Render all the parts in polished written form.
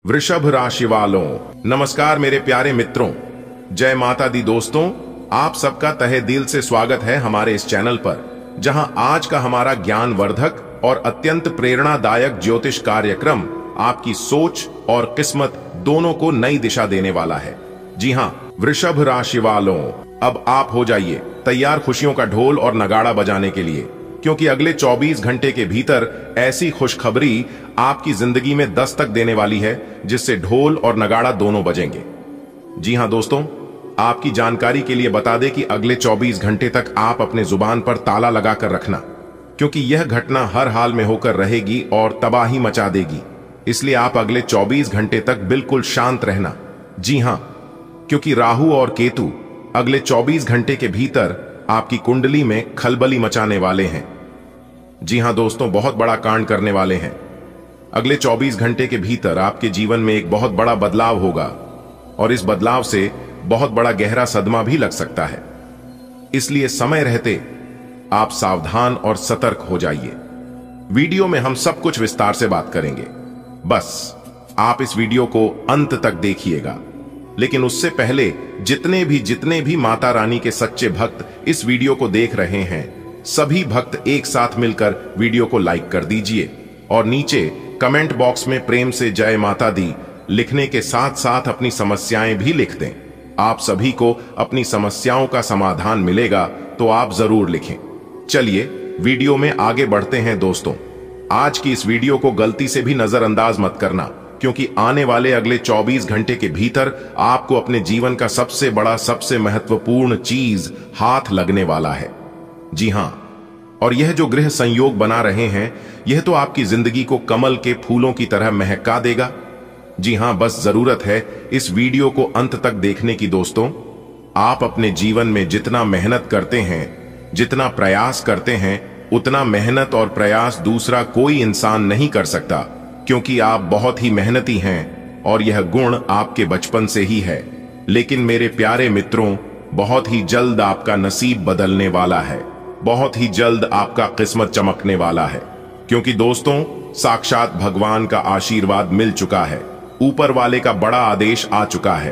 वृषभ राशि वालों, नमस्कार मेरे प्यारे मित्रों। जय माता दी दोस्तों, आप सबका तहे दिल से स्वागत है हमारे इस चैनल पर, जहां आज का हमारा ज्ञानवर्धक और अत्यंत प्रेरणादायक ज्योतिष कार्यक्रम आपकी सोच और किस्मत दोनों को नई दिशा देने वाला है। जी हां, वृषभ राशि वालों, अब आप हो जाइए तैयार खुशियों का ढोल और नगाड़ा बजाने के लिए, क्योंकि अगले 24 घंटे के भीतर ऐसी खुशखबरी आपकी जिंदगी में दस्तक देने वाली है जिससे ढोल और नगाड़ा दोनों बजेंगे। जी हां दोस्तों, आपकी जानकारी के लिए बता दें कि अगले 24 घंटे तक आप अपने जुबान पर ताला लगाकर रखना, क्योंकि यह घटना हर हाल में होकर रहेगी और तबाही मचा देगी। इसलिए आप अगले 24 घंटे तक बिल्कुल शांत रहना। जी हां, क्योंकि राहु और केतु अगले 24 घंटे के भीतर आपकी कुंडली में खलबली मचाने वाले हैं। जी हां दोस्तों, बहुत बड़ा कांड करने वाले हैं। अगले 24 घंटे के भीतर आपके जीवन में एक बहुत बड़ा बदलाव होगा और इस बदलाव से बहुत बड़ा गहरा सदमा भी लग सकता है। इसलिए समय रहते आप सावधान और सतर्क हो जाइए। वीडियो में हम सब कुछ विस्तार से बात करेंगे, बस आप इस वीडियो को अंत तक देखिएगा। लेकिन उससे पहले जितने भी माता रानी के सच्चे भक्त इस वीडियो को देख रहे हैं, सभी भक्त एक साथ मिलकर वीडियो को लाइक कर दीजिए और नीचे कमेंट बॉक्स में प्रेम से जय माता दी लिखने के साथ साथ अपनी समस्याएं भी लिख दें। आप सभी को अपनी समस्याओं का समाधान मिलेगा, तो आप जरूर लिखें। चलिए वीडियो में आगे बढ़ते हैं दोस्तों। आज की इस वीडियो को गलती से भी नजरअंदाज मत करना, क्योंकि आने वाले अगले 24 घंटे के भीतर आपको अपने जीवन का सबसे बड़ा, सबसे महत्वपूर्ण चीज हाथ लगने वाला है। जी हां, और यह जो ग्रह संयोग बना रहे हैं, यह तो आपकी जिंदगी को कमल के फूलों की तरह महका देगा। जी हां, बस जरूरत है इस वीडियो को अंत तक देखने की दोस्तों। आप अपने जीवन में जितना मेहनत करते हैं, जितना प्रयास करते हैं, उतना मेहनत और प्रयास दूसरा कोई इंसान नहीं कर सकता, क्योंकि आप बहुत ही मेहनती हैं और यह गुण आपके बचपन से ही है। लेकिन मेरे प्यारे मित्रों, बहुत ही जल्द आपका नसीब बदलने वाला है, बहुत ही जल्द आपका किस्मत चमकने वाला है, क्योंकि दोस्तों साक्षात भगवान का आशीर्वाद मिल चुका है, ऊपर वाले का बड़ा आदेश आ चुका है।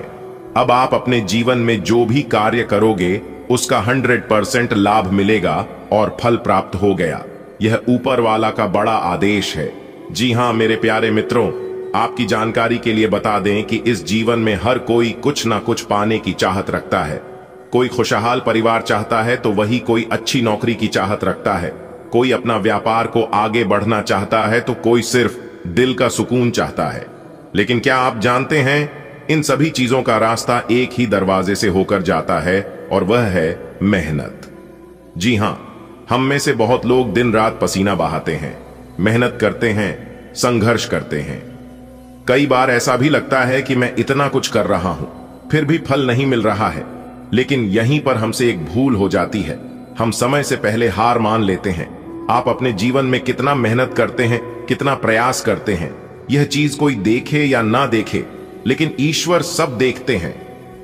अब आप अपने जीवन में जो भी कार्य करोगे उसका 100% लाभ मिलेगा और फल प्राप्त हो गया। यह ऊपर वाला का बड़ा आदेश है। जी हां मेरे प्यारे मित्रों, आपकी जानकारी के लिए बता दें कि इस जीवन में हर कोई कुछ ना कुछ पाने की चाहत रखता है। कोई खुशहाल परिवार चाहता है तो वही कोई अच्छी नौकरी की चाहत रखता है। कोई अपना व्यापार को आगे बढ़ना चाहता है तो कोई सिर्फ दिल का सुकून चाहता है। लेकिन क्या आप जानते हैं, इन सभी चीजों का रास्ता एक ही दरवाजे से होकर जाता है, और वह है मेहनत। जी हां, हम में से बहुत लोग दिन रात पसीना बहाते हैं, मेहनत करते हैं, संघर्ष करते हैं। कई बार ऐसा भी लगता है कि मैं इतना कुछ कर रहा हूं, फिर भी फल नहीं मिल रहा है। लेकिन यहीं पर हमसे एक भूल हो जाती है, हम समय से पहले हार मान लेते हैं। आप अपने जीवन में कितना मेहनत करते हैं, कितना प्रयास करते हैं, यह चीज कोई देखे या ना देखे, लेकिन ईश्वर सब देखते हैं।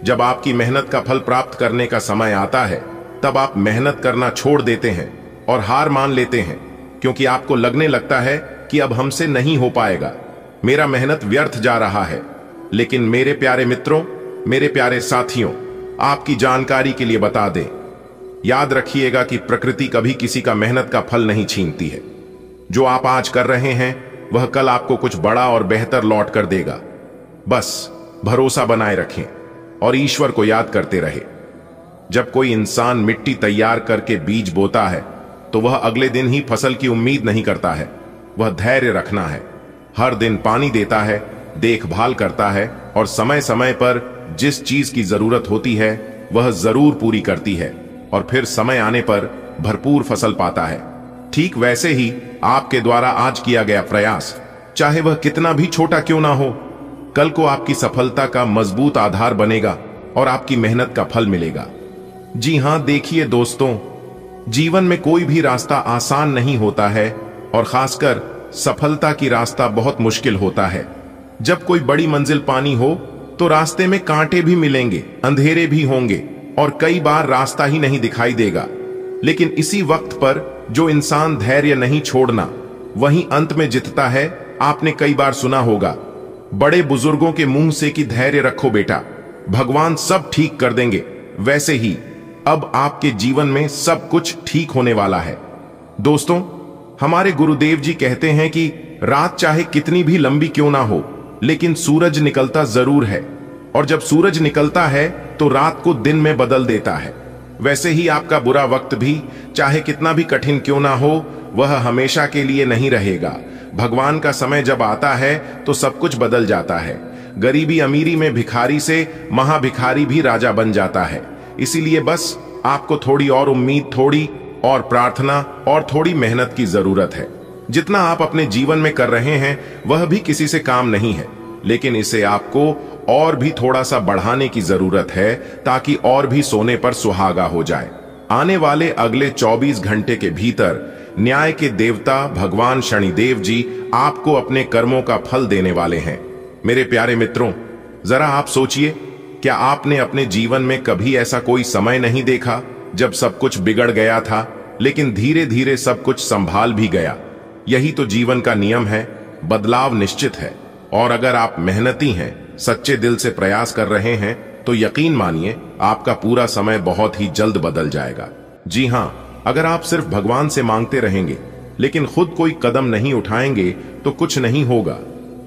जब आपकी मेहनत का फल प्राप्त करने का समय आता है, तब आप मेहनत करना छोड़ देते हैं और हार मान लेते हैं, क्योंकि आपको लगने लगता है कि अब हमसे नहीं हो पाएगा, मेरा मेहनत व्यर्थ जा रहा है। लेकिन मेरे प्यारे मित्रों, मेरे प्यारे साथियों, आपकी जानकारी के लिए बता दें, याद रखिएगा कि प्रकृति कभी किसी का मेहनत का फल नहीं छीनती है। जो आप आज कर रहे हैं वह कल आपको कुछ बड़ा और बेहतर लौट कर देगा। बस भरोसा बनाए रखें और ईश्वर को याद करते रहे। जब कोई इंसान मिट्टी तैयार करके बीज बोता है तो वह अगले दिन ही फसल की उम्मीद नहीं करता है। वह धैर्य रखना है, हर दिन पानी देता है, देखभाल करता है और समय समय पर जिस चीज की जरूरत होती है वह जरूर पूरी करती है, और फिर समय आने पर भरपूर फसल पाता है। ठीक वैसे ही आपके द्वारा आज किया गया प्रयास, चाहे वह कितना भी छोटा क्यों ना हो, कल को आपकी सफलता का मजबूत आधार बनेगा और आपकी मेहनत का फल मिलेगा। जी हां, देखिए दोस्तों, जीवन में कोई भी रास्ता आसान नहीं होता है, और खासकर सफलता की रास्ता बहुत मुश्किल होता है। जब कोई बड़ी मंजिल पानी हो तो रास्ते में कांटे भी मिलेंगे, अंधेरे भी होंगे और कई बार रास्ता ही नहीं दिखाई देगा। लेकिन इसी वक्त पर जो इंसान धैर्य नहीं छोड़ना, वही अंत में जीतता है। आपने कई बार सुना होगा, बड़े बुजुर्गों के मुंह से कि धैर्य रखो बेटा, भगवान सब ठीक कर देंगे, वैसे ही अब आपके जीवन में सब कुछ ठीक होने वाला है। दोस्तों, हमारे गुरुदेव जी कहते हैं कि रात चाहे कितनी भी लंबी क्यों ना हो, लेकिन सूरज निकलता जरूर है, और जब सूरज निकलता है तो रात को दिन में बदल देता है। वैसे ही आपका बुरा वक्त भी चाहे कितना भी कठिन क्यों ना हो, वह हमेशा के लिए नहीं रहेगा। भगवान का समय जब आता है तो सब कुछ बदल जाता है। गरीबी अमीरी में भिखारी से महाभिखारी भी राजा बन जाता है। इसीलिए बस आपको थोड़ी और उम्मीद, थोड़ी और प्रार्थना और थोड़ी मेहनत की जरूरत है। जितना आप अपने जीवन में कर रहे हैं वह भी किसी से काम नहीं है, लेकिन इसे आपको और भी थोड़ा सा बढ़ाने की जरूरत है ताकि और भी सोने पर सुहागा हो जाए। आने वाले अगले 24 घंटे के भीतर न्याय के देवता भगवान शनिदेव जी आपको अपने कर्मों का फल देने वाले हैं। मेरे प्यारे मित्रों, जरा आप सोचिए, क्या आपने अपने जीवन में कभी ऐसा कोई समय नहीं देखा जब सब कुछ बिगड़ गया था, लेकिन धीरे धीरे सब कुछ संभाल भी गया? यही तो जीवन का नियम है, बदलाव निश्चित है। और अगर आप मेहनती हैं, सच्चे दिल से प्रयास कर रहे हैं, तो यकीन मानिए आपका पूरा समय बहुत ही जल्द बदल जाएगा। जी हां, अगर आप सिर्फ भगवान से मांगते रहेंगे लेकिन खुद कोई कदम नहीं उठाएंगे तो कुछ नहीं होगा।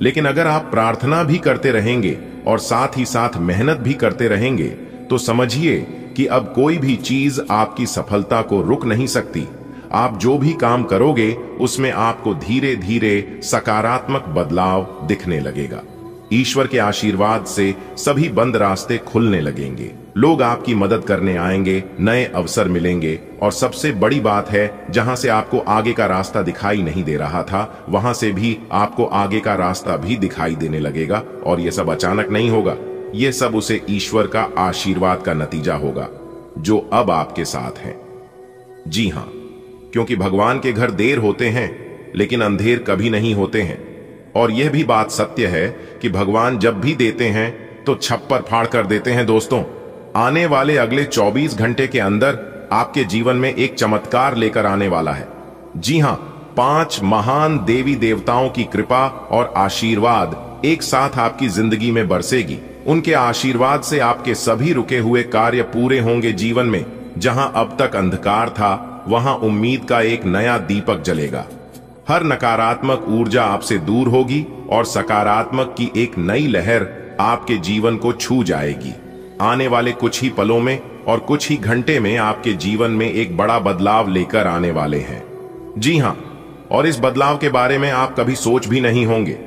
लेकिन अगर आप प्रार्थना भी करते रहेंगे और साथ ही साथ मेहनत भी करते रहेंगे तो समझिए कि अब कोई भी चीज आपकी सफलता को रुक नहीं सकती। आप जो भी काम करोगे उसमें आपको धीरे धीरे सकारात्मक बदलाव दिखने लगेगा। ईश्वर के आशीर्वाद से सभी बंद रास्ते खुलने लगेंगे, लोग आपकी मदद करने आएंगे, नए अवसर मिलेंगे, और सबसे बड़ी बात है, जहां से आपको आगे का रास्ता दिखाई नहीं दे रहा था, वहां से भी आपको आगे का रास्ता भी दिखाई देने लगेगा। और यह सब अचानक नहीं होगा, यह सब उसे ईश्वर का आशीर्वाद का नतीजा होगा जो अब आपके साथ है। जी हां, क्योंकि भगवान के घर देर होते हैं लेकिन अंधेर कभी नहीं होते हैं। और यह भी बात सत्य है कि भगवान जब भी देते हैं तो छप्पर फाड़ कर देते हैं। दोस्तों, आने वाले अगले 24 घंटे के अंदर आपके जीवन में एक चमत्कार लेकर आने वाला है। जी हां, 5 महान देवी देवताओं की कृपा और आशीर्वाद एक साथ आपकी जिंदगी में बरसेगी। उनके आशीर्वाद से आपके सभी रुके हुए कार्य पूरे होंगे। जीवन में जहां अब तक अंधकार था, वहां उम्मीद का एक नया दीपक जलेगा। हर नकारात्मक ऊर्जा आपसे दूर होगी और सकारात्मक की एक नई लहर आपके जीवन को छू जाएगी। आने वाले कुछ ही पलों में और कुछ ही घंटे में आपके जीवन में एक बड़ा बदलाव लेकर आने वाले हैं। जी हां, और इस बदलाव के बारे में आप कभी सोच भी नहीं होंगे।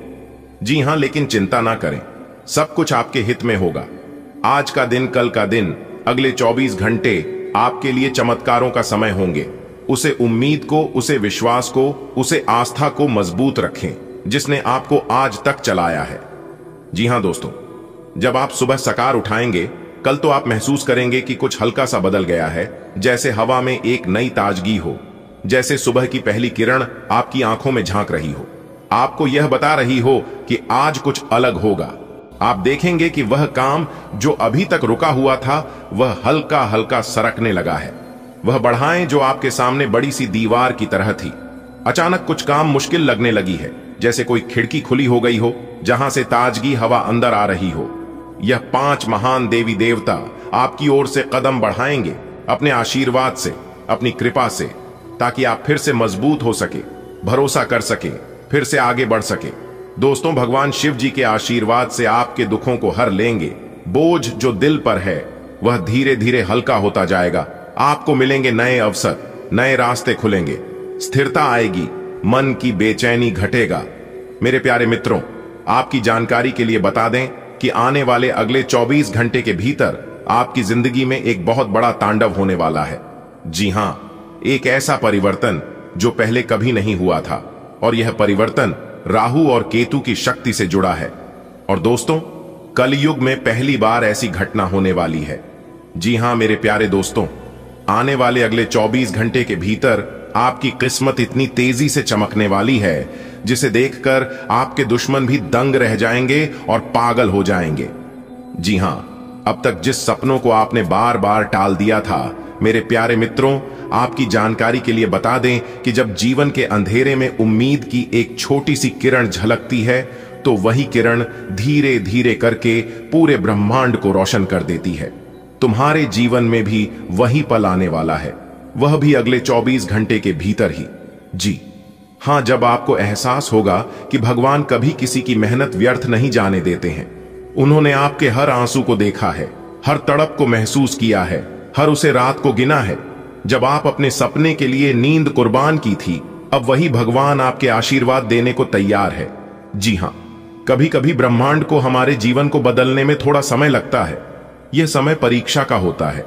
जी हां, लेकिन चिंता ना करें, सब कुछ आपके हित में होगा। आज का दिन, कल का दिन, अगले 24 घंटे आपके लिए चमत्कारों का समय होंगे। उसे उम्मीद को, उसे विश्वास को, उसे आस्था को मजबूत रखें जिसने आपको आज तक चलाया है। जी हां दोस्तों, जब आप सुबह सकार उठाएंगे, कल तो आप महसूस करेंगे कि कुछ हल्का सा बदल गया है, जैसे हवा में एक नई ताजगी हो, जैसे सुबह की पहली किरण आपकी आंखों में झांक रही हो, आपको यह बता रही हो कि आज कुछ अलग होगा। आप देखेंगे कि वह काम जो अभी तक रुका हुआ था वह हल्का हल्का सरकने लगा है। वह बढ़ाएं जो आपके सामने बड़ी सी दीवार की तरह थी, अचानक कुछ काम मुश्किल लगने लगी है, जैसे कोई खिड़की खुली हो गई हो जहां से ताजगी हवा अंदर आ रही हो। यह 5 महान देवी देवता आपकी ओर से कदम बढ़ाएंगे अपने आशीर्वाद से, अपनी कृपा से, ताकि आप फिर से मजबूत हो सके, भरोसा कर सके, फिर से आगे बढ़ सके। दोस्तों, भगवान शिव जी के आशीर्वाद से आपके दुखों को हर लेंगे। बोझ जो दिल पर है वह धीरे धीरे हल्का होता जाएगा। आपको मिलेंगे नए अवसर, नए रास्ते खुलेंगे, स्थिरता आएगी, मन की बेचैनी घटेगा। मेरे प्यारे मित्रों, आपकी जानकारी के लिए बता दें कि आने वाले अगले 24 घंटे के भीतर आपकी जिंदगी में एक बहुत बड़ा तांडव होने वाला है। जी हां, एक ऐसा परिवर्तन जो पहले कभी नहीं हुआ था, और यह परिवर्तन राहु और केतु की शक्ति से जुड़ा है। और दोस्तों, कलयुग में पहली बार ऐसी घटना होने वाली है। जी हां मेरे प्यारे दोस्तों, आने वाले अगले 24 घंटे के भीतर आपकी किस्मत इतनी तेजी से चमकने वाली है जिसे देखकर आपके दुश्मन भी दंग रह जाएंगे और पागल हो जाएंगे। जी हां, अब तक जिस सपनों को आपने बार बार टाल दिया था, मेरे प्यारे मित्रों, आपकी जानकारी के लिए बता दें कि जब जीवन के अंधेरे में उम्मीद की एक छोटी सी किरण झलकती है तो वही किरण धीरे धीरे करके पूरे ब्रह्मांड को रोशन कर देती है। तुम्हारे जीवन में भी वही पल आने वाला है, वह भी अगले 24 घंटे के भीतर ही। जी हां, जब आपको एहसास होगा कि भगवान कभी किसी की मेहनत व्यर्थ नहीं जाने देते हैं। उन्होंने आपके हर आंसू को देखा है, हर तड़प को महसूस किया है, हर उसे रात को गिना है। जब आप अपने सपने के लिए नींद कुर्बान की थी, अब वही भगवान आपके आशीर्वाद देने को तैयार है। जी हां, कभी कभी ब्रह्मांड को हमारे जीवन को बदलने में थोड़ा समय लगता है। यह समय परीक्षा का होता है।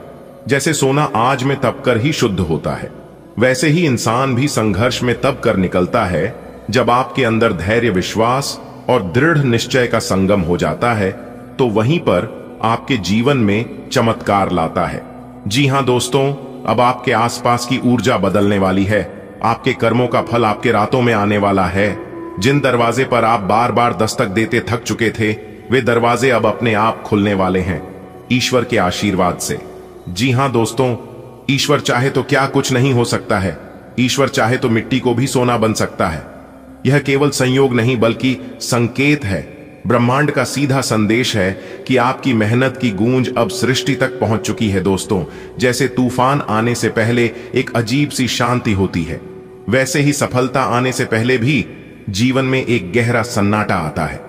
जैसे सोना आज में तप कर ही शुद्ध होता है, वैसे ही इंसान भी संघर्ष में तब कर निकलता है जब आपके अंदर धैर्य, विश्वास और दृढ़ निश्चय का संगम हो जाता है, तो वहीं पर आपके जीवन में चमत्कार लाता है। जी हां दोस्तों, अब आपके आसपास की ऊर्जा बदलने वाली है। आपके कर्मों का फल आपके रातों में आने वाला है। जिन दरवाजे पर आप बार बार दस्तक देते थक चुके थे, वे दरवाजे अब अपने आप खुलने वाले हैं, ईश्वर के आशीर्वाद से। जी हां दोस्तों, ईश्वर चाहे तो क्या कुछ नहीं हो सकता है। ईश्वर चाहे तो मिट्टी को भी सोना बन सकता है। यह केवल संयोग नहीं बल्कि संकेत है। ब्रह्मांड का सीधा संदेश है कि आपकी मेहनत की गूंज अब सृष्टि तक पहुंच चुकी है। दोस्तों, जैसे तूफान आने से पहले एक अजीब सी शांति होती है, वैसे ही सफलता आने से पहले भी जीवन में एक गहरा सन्नाटा आता है।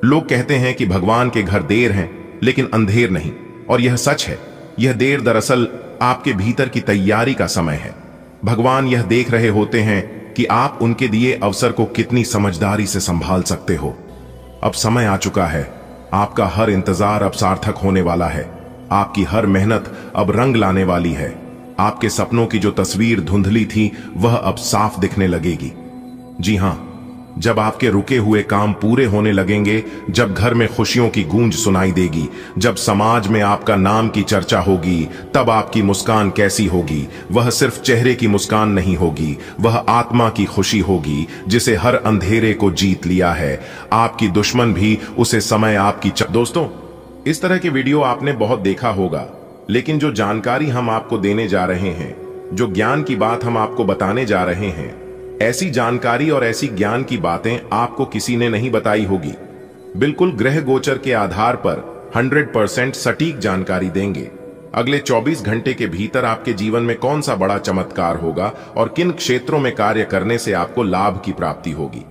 लोग कहते हैं कि भगवान के घर देर हैं, लेकिन अंधेर नहीं, और यह सच है। यह देर दरअसल आपके भीतर की तैयारी का समय है। भगवान यह देख रहे होते हैं कि आप उनके दिए अवसर को कितनी समझदारी से संभाल सकते हो। अब समय आ चुका है। आपका हर इंतजार अब सार्थक होने वाला है। आपकी हर मेहनत अब रंग लाने वाली है। आपके सपनों की जो तस्वीर धुंधली थी, वह अब साफ दिखने लगेगी। जी हां, जब आपके रुके हुए काम पूरे होने लगेंगे, जब घर में खुशियों की गूंज सुनाई देगी, जब समाज में आपका नाम की चर्चा होगी, तब आपकी मुस्कान कैसी होगी। वह सिर्फ चेहरे की मुस्कान नहीं होगी, वह आत्मा की खुशी होगी जिसे हर अंधेरे को जीत लिया है। आपकी दुश्मन भी उसे समय आपकी दोस्तों, इस तरह के वीडियो आपने बहुत देखा होगा, लेकिन जो जानकारी हम आपको देने जा रहे हैं, जो ज्ञान की बात हम आपको बताने जा रहे हैं, ऐसी जानकारी और ऐसी ज्ञान की बातें आपको किसी ने नहीं बताई होगी। बिल्कुल ग्रह गोचर के आधार पर 100% सटीक जानकारी देंगे। अगले 24 घंटे के भीतर आपके जीवन में कौन सा बड़ा चमत्कार होगा और किन क्षेत्रों में कार्य करने से आपको लाभ की प्राप्ति होगी।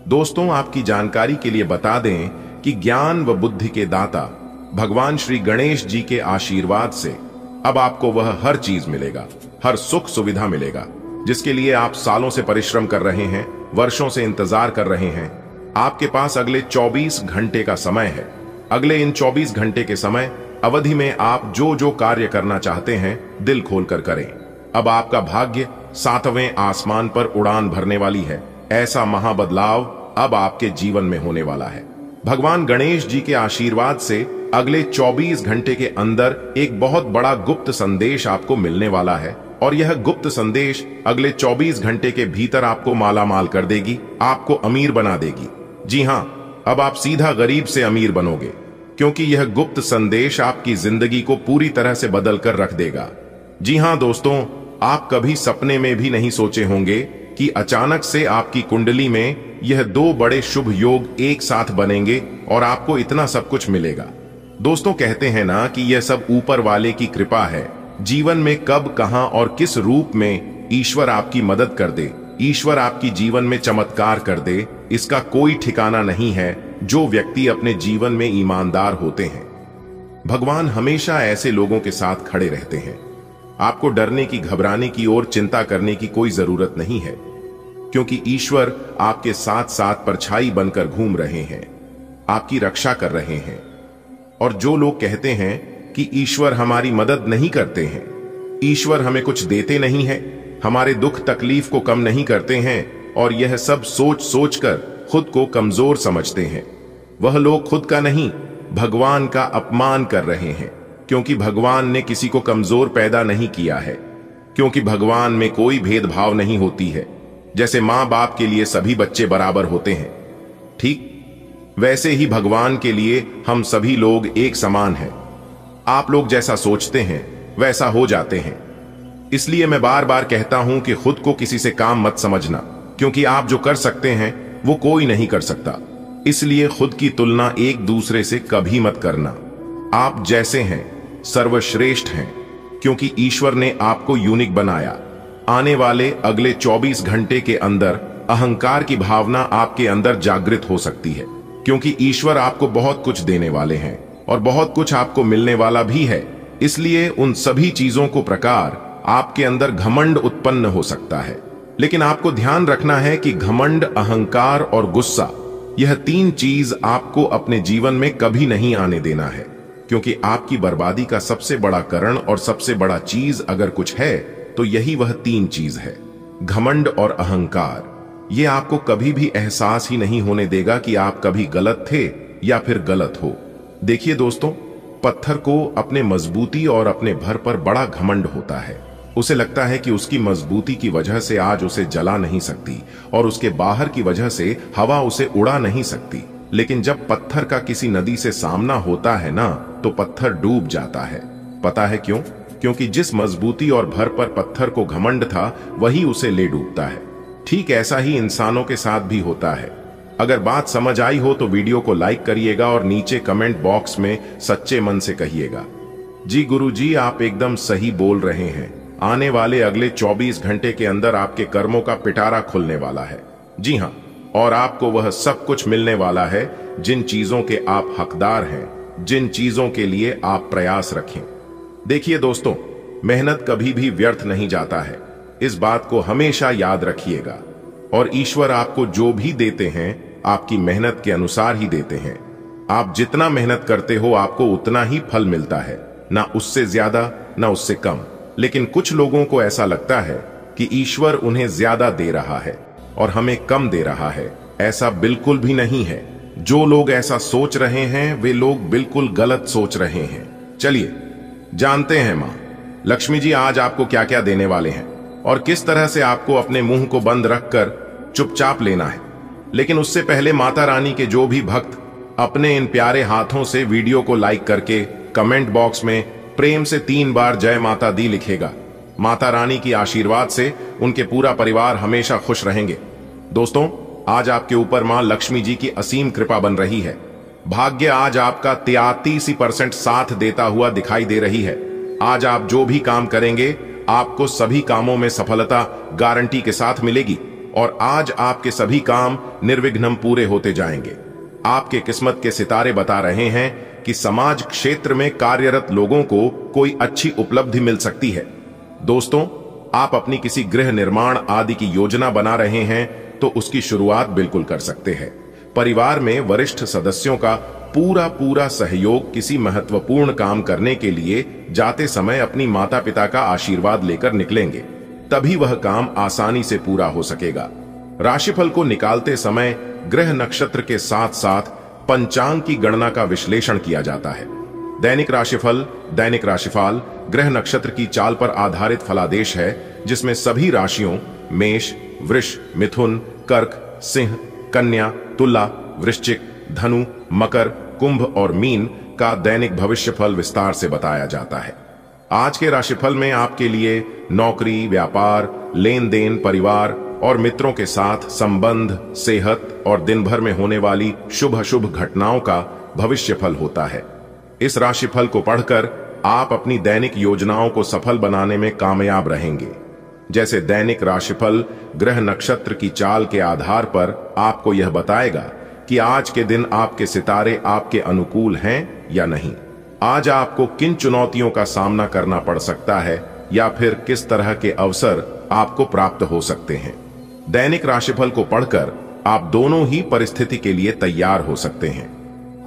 दोस्तों, आपकी जानकारी के लिए बता दें कि ज्ञान व बुद्धि के दाता भगवान श्री गणेश जी के आशीर्वाद से अब आपको वह हर चीज मिलेगा, हर सुख सुविधा मिलेगा जिसके लिए आप सालों से परिश्रम कर रहे हैं, वर्षों से इंतजार कर रहे हैं। आपके पास अगले 24 घंटे का समय है। अगले इन 24 घंटे के समय अवधि में आप जो जो कार्य करना चाहते हैं, दिल खोलकर करें। अब आपका भाग्य 7वें आसमान पर उड़ान भरने वाली है। ऐसा महाबदलाव अब आपके जीवन में होने वाला है। भगवान गणेश जी के आशीर्वाद से अगले 24 घंटे के अंदर एक बहुत बड़ा गुप्त संदेश आपको मिलने वाला है, और यह गुप्त संदेश अगले 24 घंटे के भीतर आपको मालामाल कर देगी, आपको अमीर बना देगी। जी हां, अब आप सीधा गरीब से अमीर बनोगे, क्योंकि यह गुप्त संदेश आपकी जिंदगी को पूरी तरह से बदल कर रख देगा। जी हां दोस्तों, आप कभी सपने में भी नहीं सोचे होंगे कि अचानक से आपकी कुंडली में यह 2 बड़े शुभ योग एक साथ बनेंगे और आपको इतना सब कुछ मिलेगा। दोस्तों, कहते हैं ना कि यह सब ऊपर वाले की कृपा है। जीवन में कब, कहां और किस रूप में ईश्वर आपकी मदद कर दे, ईश्वर आपकी जीवन में चमत्कार कर दे, इसका कोई ठिकाना नहीं है जो व्यक्ति अपने जीवन में ईमानदार होते हैं। भगवान हमेशा ऐसे लोगों के साथ खड़े रहते हैं। आपको डरने की, घबराने की और चिंता करने की कोई जरूरत नहीं है, क्योंकि ईश्वर आपके साथ साथ परछाई बनकर घूम रहे हैं, आपकी रक्षा कर रहे हैं। और जो लोग कहते हैं कि ईश्वर हमारी मदद नहीं करते हैं, ईश्वर हमें कुछ देते नहीं है, हमारे दुख तकलीफ को कम नहीं करते हैं, और यह सब सोच सोचकर खुद को कमजोर समझते हैं, वह लोग खुद का नहीं, भगवान का अपमान कर रहे हैं। क्योंकि भगवान ने किसी को कमजोर पैदा नहीं किया है, क्योंकि भगवान में कोई भेदभाव नहीं होती है। जैसे मां बाप के लिए सभी बच्चे बराबर होते हैं, ठीक वैसे ही भगवान के लिए हम सभी लोग एक समान हैं। आप लोग जैसा सोचते हैं वैसा हो जाते हैं। इसलिए मैं बार बार कहता हूं कि खुद को किसी से काम मत समझना, क्योंकि आप जो कर सकते हैं वो कोई नहीं कर सकता। इसलिए खुद की तुलना एक दूसरे से कभी मत करना। आप जैसे हैं सर्वश्रेष्ठ हैं, क्योंकि ईश्वर ने आपको यूनिक बनाया। आने वाले अगले 24 घंटे के अंदर अहंकार की भावना आपके अंदर जागृत हो सकती है, क्योंकि ईश्वर आपको बहुत कुछ देने वाले हैं और बहुत कुछ आपको मिलने वाला भी है। इसलिए उन सभी चीजों को प्रकार आपके अंदर घमंड उत्पन्न हो सकता है, लेकिन आपको ध्यान रखना है कि घमंड, अहंकार और गुस्सा, यह 3 चीज आपको अपने जीवन में कभी नहीं आने देना है, क्योंकि आपकी बर्बादी का सबसे बड़ा कारण और सबसे बड़ा चीज अगर कुछ है तो यही वह 3 चीज है, घमंड और अहंकार। ये आपको कभी भी एहसास ही नहीं होने देगा कि आप कभी गलत थे या फिर गलत हो। देखिए दोस्तों, पत्थर को अपने मजबूती और अपने भर पर बड़ा घमंड होता है। उसे लगता है कि उसकी मजबूती की वजह से आज उसे जला नहीं सकती और उसके बाहर की वजह से हवा उसे उड़ा नहीं सकती। लेकिन जब पत्थर का किसी नदी से सामना होता है ना, तो पत्थर डूब जाता है। पता है क्यों? क्योंकि जिस मजबूती और भर पर पत्थर को घमंड था, वही उसे ले डूबता है। ठीक ऐसा ही इंसानों के साथ भी होता है। अगर बात समझ आई हो तो वीडियो को लाइक करिएगा और नीचे कमेंट बॉक्स में सच्चे मन से कहिएगा, जी गुरुजी आप एकदम सही बोल रहे हैं। आने वाले अगले 24 घंटे के अंदर आपके कर्मों का पिटारा खुलने वाला है। जी हाँ, और आपको वह सब कुछ मिलने वाला है जिन चीजों के आप हकदार हैं, जिन चीजों के लिए आप प्रयास रखें। देखिए दोस्तों, मेहनत कभी भी व्यर्थ नहीं जाता है, इस बात को हमेशा याद रखिएगा। और ईश्वर आपको जो भी देते हैं आपकी मेहनत के अनुसार ही देते हैं। आप जितना मेहनत करते हो आपको उतना ही फल मिलता है, ना उससे ज्यादा ना उससे कम। लेकिन कुछ लोगों को ऐसा लगता है कि ईश्वर उन्हें ज्यादा दे रहा है और हमें कम दे रहा है। ऐसा बिल्कुल भी नहीं है। जो लोग ऐसा सोच रहे हैं वे लोग बिल्कुल गलत सोच रहे हैं। चलिए जानते हैं मां लक्ष्मी जी आज आपको क्या क्या देने वाले हैं और किस तरह से आपको अपने मुंह को बंद रखकर चुपचाप लेना है। लेकिन उससे पहले माता रानी के जो भी भक्त अपने इन प्यारे हाथों से वीडियो को लाइक करके कमेंट बॉक्स में प्रेम से 3 बार जय माता दी लिखेगा, माता रानी की आशीर्वाद से उनके पूरा परिवार हमेशा खुश रहेंगे। दोस्तों, आज आपके ऊपर मां लक्ष्मी जी की असीम कृपा बन रही है। भाग्य आज आपका 33% साथ देता हुआ दिखाई दे रही है। आज आप जो भी काम करेंगे आपको सभी कामों में सफलता गारंटी के साथ मिलेगी और आज आपके सभी काम निर्विघ्न पूरे होते जाएंगे। आपके किस्मत के सितारे बता रहे हैं कि समाज क्षेत्र में कार्यरत लोगों को कोई अच्छी उपलब्धि मिल सकती है। दोस्तों, आप अपनी किसी गृह निर्माण आदि की योजना बना रहे हैं तो उसकी शुरुआत बिल्कुल कर सकते हैं। परिवार में वरिष्ठ सदस्यों का पूरा सहयोग किसी महत्वपूर्ण काम करने के लिए जाते समय अपनी माता पिता का आशीर्वाद लेकर निकलेंगे, तभी वह काम आसानी से पूरा हो सकेगा। राशिफल को निकालते समय ग्रह नक्षत्र के साथ साथ पंचांग की गणना का विश्लेषण किया जाता है। दैनिक राशिफल, दैनिक राशिफल ग्रह नक्षत्र की चाल पर आधारित फलादेश है, जिसमें सभी राशियों मेष, वृष, मिथुन, कर्क, सिंह, कन्या, तुला, वृश्चिक, धनु, मकर, कुंभ और मीन का दैनिक भविष्यफल विस्तार से बताया जाता है। आज के राशिफल में आपके लिए नौकरी, व्यापार, लेन देन, परिवार और मित्रों के साथ संबंध, सेहत और दिन भर में होने वाली शुभ अशुभ घटनाओं का भविष्यफल होता है। इस राशिफल को पढ़कर आप अपनी दैनिक योजनाओं को सफल बनाने में कामयाब रहेंगे। जैसे दैनिक राशिफल ग्रह नक्षत्र की चाल के आधार पर आपको यह बताएगा कि आज के दिन आपके सितारे आपके अनुकूल हैं या नहीं, आज आपको किन चुनौतियों का सामना करना पड़ सकता है या फिर किस तरह के अवसर आपको प्राप्त हो सकते हैं। दैनिक राशिफल को पढ़कर आप दोनों ही परिस्थिति के लिए तैयार हो सकते हैं।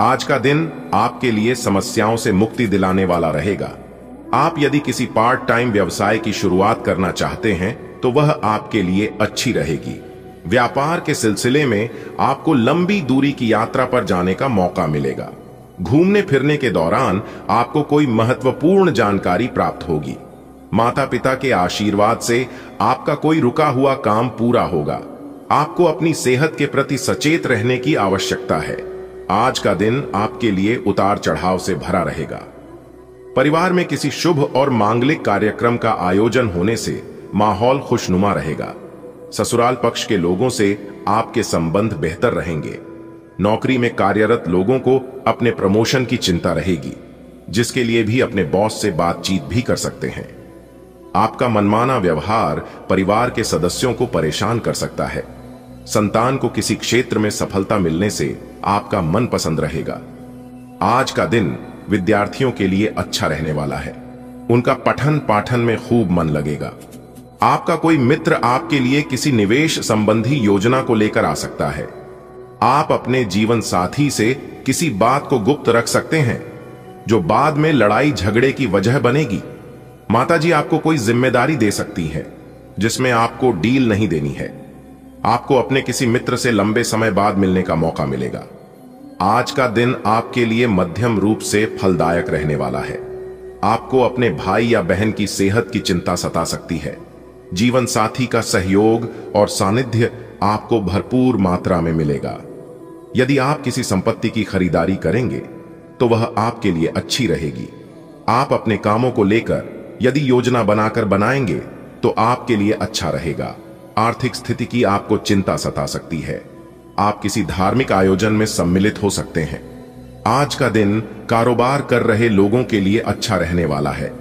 आज का दिन आपके लिए समस्याओं से मुक्ति दिलाने वाला रहेगा। आप यदि किसी पार्ट टाइम व्यवसाय की शुरुआत करना चाहते हैं तो वह आपके लिए अच्छी रहेगी। व्यापार के सिलसिले में आपको लंबी दूरी की यात्रा पर जाने का मौका मिलेगा। घूमने फिरने के दौरान आपको कोई महत्वपूर्ण जानकारी प्राप्त होगी। माता पिता के आशीर्वाद से आपका कोई रुका हुआ काम पूरा होगा। आपको अपनी सेहत के प्रति सचेत रहने की आवश्यकता है। आज का दिन आपके लिए उतार चढ़ाव से भरा रहेगा। परिवार में किसी शुभ और मांगलिक कार्यक्रम का आयोजन होने से माहौल खुशनुमा रहेगा। ससुराल पक्ष के लोगों से आपके संबंध बेहतर रहेंगे। नौकरी में कार्यरत लोगों को अपने प्रमोशन की चिंता रहेगी, जिसके लिए भी अपने बॉस से बातचीत भी कर सकते हैं। आपका मनमाना व्यवहार परिवार के सदस्यों को परेशान कर सकता है। संतान को किसी क्षेत्र में सफलता मिलने से आपका मन पसंद रहेगा। आज का दिन विद्यार्थियों के लिए अच्छा रहने वाला है। उनका पठन पाठन में खूब मन लगेगा। आपका कोई मित्र आपके लिए किसी निवेश संबंधी योजना को लेकर आ सकता है। आप अपने जीवन साथी से किसी बात को गुप्त रख सकते हैं, जो बाद में लड़ाई झगड़े की वजह बनेगी। माताजी आपको कोई जिम्मेदारी दे सकती है, जिसमें आपको डील नहीं देनी है। आपको अपने किसी मित्र से लंबे समय बाद मिलने का मौका मिलेगा। आज का दिन आपके लिए मध्यम रूप से फलदायक रहने वाला है। आपको अपने भाई या बहन की सेहत की चिंता सता सकती है। जीवन साथी का सहयोग और सानिध्य आपको भरपूर मात्रा में मिलेगा। यदि आप किसी संपत्ति की खरीदारी करेंगे तो वह आपके लिए अच्छी रहेगी। आप अपने कामों को लेकर यदि योजना बनाकर बनाएंगे तो आपके लिए अच्छा रहेगा। आर्थिक स्थिति की आपको चिंता सता सकती है। आप किसी धार्मिक आयोजन में सम्मिलित हो सकते हैं। आज का दिन कारोबार कर रहे लोगों के लिए अच्छा रहने वाला है।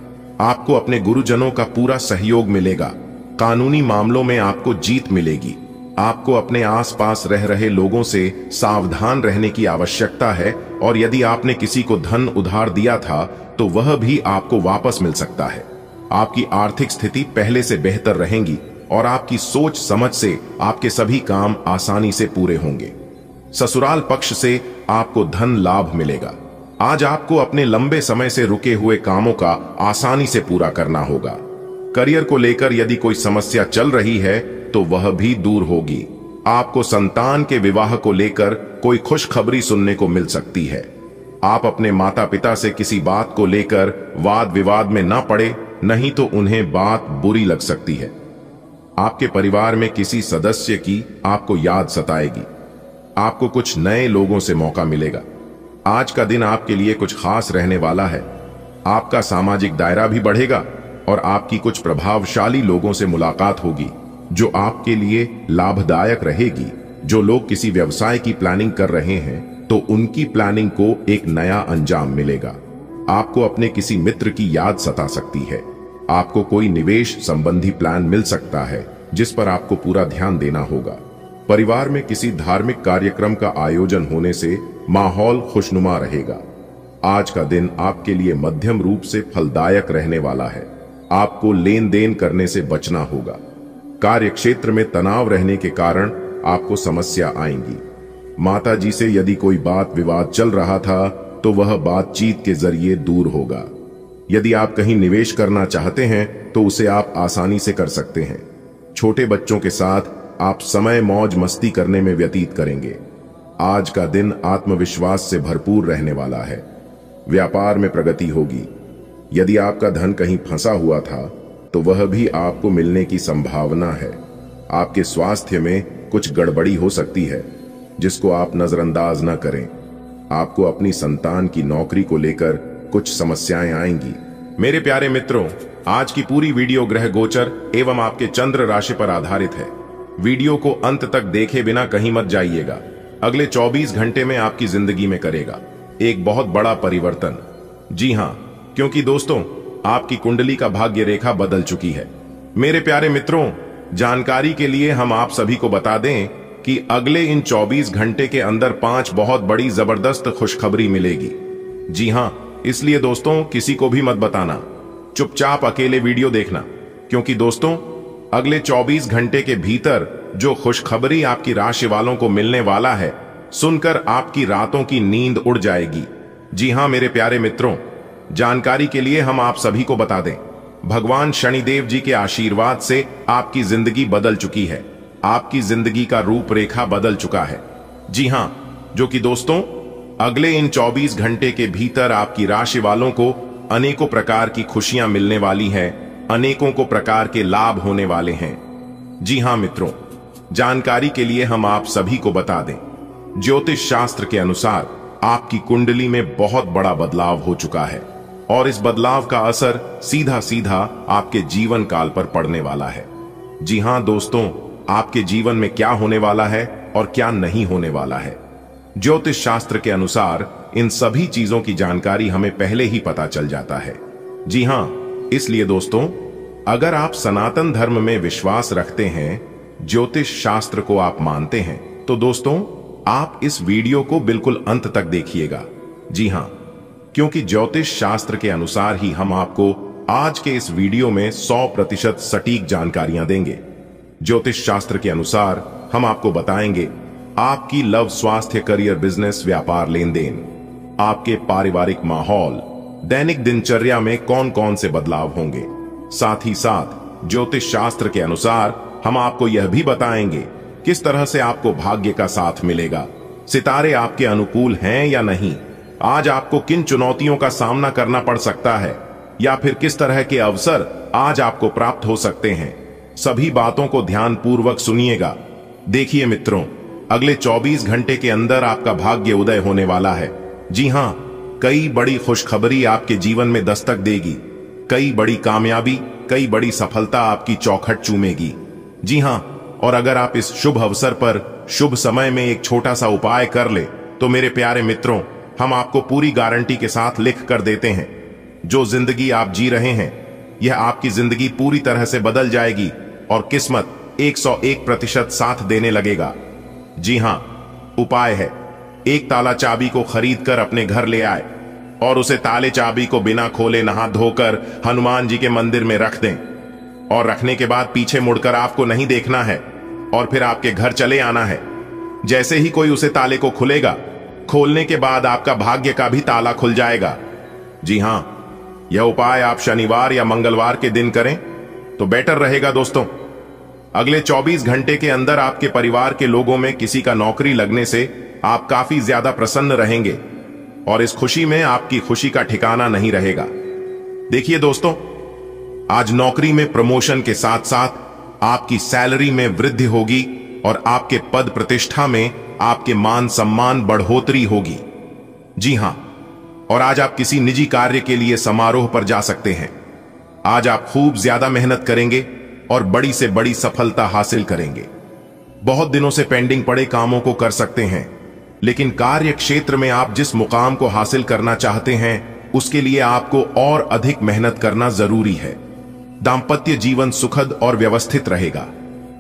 आपको अपने गुरुजनों का पूरा सहयोग मिलेगा। कानूनी मामलों में आपको जीत मिलेगी। आपको अपने आसपास रह रहे लोगों से सावधान रहने की आवश्यकता है, और यदि आपने किसी को धन उधार दिया था तो वह भी आपको वापस मिल सकता है। आपकी आर्थिक स्थिति पहले से बेहतर रहेगी और आपकी सोच समझ से आपके सभी काम आसानी से पूरे होंगे। ससुराल पक्ष से आपको धन लाभ मिलेगा। आज आपको अपने लंबे समय से रुके हुए कामों का आसानी से पूरा करना होगा। करियर को लेकर यदि कोई समस्या चल रही है तो वह भी दूर होगी। आपको संतान के विवाह को लेकर कोई खुशखबरी सुनने को मिल सकती है। आप अपने माता पिता से किसी बात को लेकर वाद विवाद में ना पड़े, नहीं तो उन्हें बात बुरी लग सकती है। आपके परिवार में किसी सदस्य की आपको याद सताएगी। आपको कुछ नए लोगों से मौका मिलेगा। आज का दिन आपके लिए कुछ खास रहने वाला है। आपका सामाजिक दायरा भी बढ़ेगा और आपकी कुछ प्रभावशाली लोगों से मुलाकात होगी, जो आपके लिए लाभदायक रहेगी। जो लोग किसी व्यवसाय की प्लानिंग कर रहे हैं तो उनकी प्लानिंग को एक नया अंजाम मिलेगा। आपको अपने किसी मित्र की याद सता सकती है। आपको कोई निवेश संबंधी प्लान मिल सकता है, जिस पर आपको पूरा ध्यान देना होगा। परिवार में किसी धार्मिक कार्यक्रम का आयोजन होने से माहौल खुशनुमा रहेगा। आज का दिन आपके लिए मध्यम रूप से फलदायक रहने वाला है। आपको लेन देन करने से बचना होगा। कार्य क्षेत्र में तनाव रहने के कारण आपको समस्या आएंगी। माता जी से यदि कोई बात विवाद चल रहा था तो वह बातचीत के जरिए दूर होगा। यदि आप कहीं निवेश करना चाहते हैं तो उसे आप आसानी से कर सकते हैं। छोटे बच्चों के साथ आप समय मौज मस्ती करने में व्यतीत करेंगे। आज का दिन आत्मविश्वास से भरपूर रहने वाला है। व्यापार में प्रगति होगी। यदि आपका धन कहीं फंसा हुआ था तो वह भी आपको मिलने की संभावना है। आपके स्वास्थ्य में कुछ गड़बड़ी हो सकती है, जिसको आप नजरअंदाज न करें। आपको अपनी संतान की नौकरी को लेकर कुछ समस्याएं आएंगी। मेरे प्यारे मित्रों, आज की पूरी वीडियो ग्रह गोचर एवं आपके चंद्र राशि पर आधारित है। वीडियो को अंत तक देखे बिना कहीं मत जाइएगा। अगले 24 घंटे में आपकी जिंदगी में करेगा एक बहुत बड़ा परिवर्तन। जी हां, क्योंकि दोस्तों, आपकी कुंडली का भाग्य रेखा बदल चुकी है। मेरे प्यारे मित्रों, जानकारी के लिए हम आप सभी को बता दें कि अगले इन 24 घंटे के अंदर 5 बहुत बड़ी जबरदस्त खुशखबरी मिलेगी। जी हां, इसलिए दोस्तों किसी को भी मत बताना, चुपचाप अकेले वीडियो देखना, क्योंकि दोस्तों अगले 24 घंटे के भीतर जो खुशखबरी आपकी राशि वालों को मिलने वाला है, सुनकर आपकी रातों की नींद उड़ जाएगी। जी हां मेरे प्यारे मित्रों, जानकारी के लिए हम आप सभी को बता दें, भगवान शनिदेव जी के आशीर्वाद से आपकी जिंदगी बदल चुकी है। आपकी जिंदगी का रूपरेखा बदल चुका है। जी हां, जो कि दोस्तों अगले इन 24 घंटे के भीतर आपकी राशि वालों को अनेकों प्रकार की खुशियां मिलने वाली हैं, अनेकों को प्रकार के लाभ होने वाले हैं। जी हां मित्रों, जानकारी के लिए हम आप सभी को बता दें, ज्योतिष शास्त्र के अनुसार आपकी कुंडली में बहुत बड़ा बदलाव हो चुका है और इस बदलाव का असर सीधा सीधा आपके जीवन काल पर पड़ने वाला है। जी हां दोस्तों, आपके जीवन में क्या होने वाला है और क्या नहीं होने वाला है, ज्योतिष शास्त्र के अनुसार इन सभी चीजों की जानकारी हमें पहले ही पता चल जाता है। जी हां, इसलिए दोस्तों, अगर आप सनातन धर्म में विश्वास रखते हैं, ज्योतिष शास्त्र को आप मानते हैं, तो दोस्तों आप इस वीडियो को बिल्कुल अंत तक देखिएगा। जी हां, क्योंकि ज्योतिष शास्त्र के अनुसार ही हम आपको आज के इस वीडियो में 100% सटीक जानकारियां देंगे। ज्योतिष शास्त्र के अनुसार हम आपको बताएंगे आपकी लव, स्वास्थ्य, करियर, बिजनेस, व्यापार, लेन देन, आपके पारिवारिक माहौल, दैनिक दिनचर्या में कौन कौन से बदलाव होंगे। साथ ही साथ ज्योतिष शास्त्र के अनुसार हम आपको यह भी बताएंगे किस तरह से आपको भाग्य का साथ मिलेगा, सितारे आपके अनुकूल हैं या नहीं, आज आपको किन चुनौतियों का सामना करना पड़ सकता है या फिर किस तरह के अवसर आज आपको प्राप्त हो सकते हैं। सभी बातों को ध्यानपूर्वक सुनिएगा। देखिए मित्रों, अगले 24 घंटे के अंदर आपका भाग्य उदय होने वाला है। जी हां, कई बड़ी खुशखबरी आपके जीवन में दस्तक देगी, कई बड़ी कामयाबी, कई बड़ी सफलता आपकी चौखट चूमेगी। जी हां, और अगर आप इस शुभ अवसर पर शुभ समय में एक छोटा सा उपाय कर ले तो मेरे प्यारे मित्रों, हम आपको पूरी गारंटी के साथ लिख कर देते हैं, जो जिंदगी आप जी रहे हैं यह आपकी जिंदगी पूरी तरह से बदल जाएगी और किस्मत 101% साथ देने लगेगा। जी हां, उपाय है, एक ताला चाबी को खरीद कर अपने घर ले आए और उसे ताले चाबी को बिना खोले नहा धोकर हनुमान जी के मंदिर में रख दें और रखने के बाद पीछे मुड़कर आपको नहीं देखना है और फिर आपके घर चले आना है। जैसे ही कोई उसे ताले को खुलेगा, खोलने के बाद आपका भाग्य का भी ताला खुल जाएगा। जी हां, यह उपाय आप शनिवार या मंगलवार के दिन करें तो बेटर रहेगा दोस्तों। अगले 24 घंटे के अंदर आपके परिवार के लोगों में किसी का नौकरी लगने से आप काफी ज्यादा प्रसन्न रहेंगे और इस खुशी में आपकी खुशी का ठिकाना नहीं रहेगा। देखिए दोस्तों, आज नौकरी में प्रमोशन के साथ साथ आपकी सैलरी में वृद्धि होगी और आपके पद प्रतिष्ठा में आपके मान सम्मान बढ़ोतरी होगी। जी हां, और आज आप किसी निजी कार्य के लिए समारोह पर जा सकते हैं। आज आप खूब ज्यादा मेहनत करेंगे और बड़ी से बड़ी सफलता हासिल करेंगे। बहुत दिनों से पेंडिंग पड़े कामों को कर सकते हैं, लेकिन कार्य क्षेत्र में आप जिस मुकाम को हासिल करना चाहते हैं उसके लिए आपको और अधिक मेहनत करना जरूरी है। दांपत्य जीवन सुखद और व्यवस्थित रहेगा,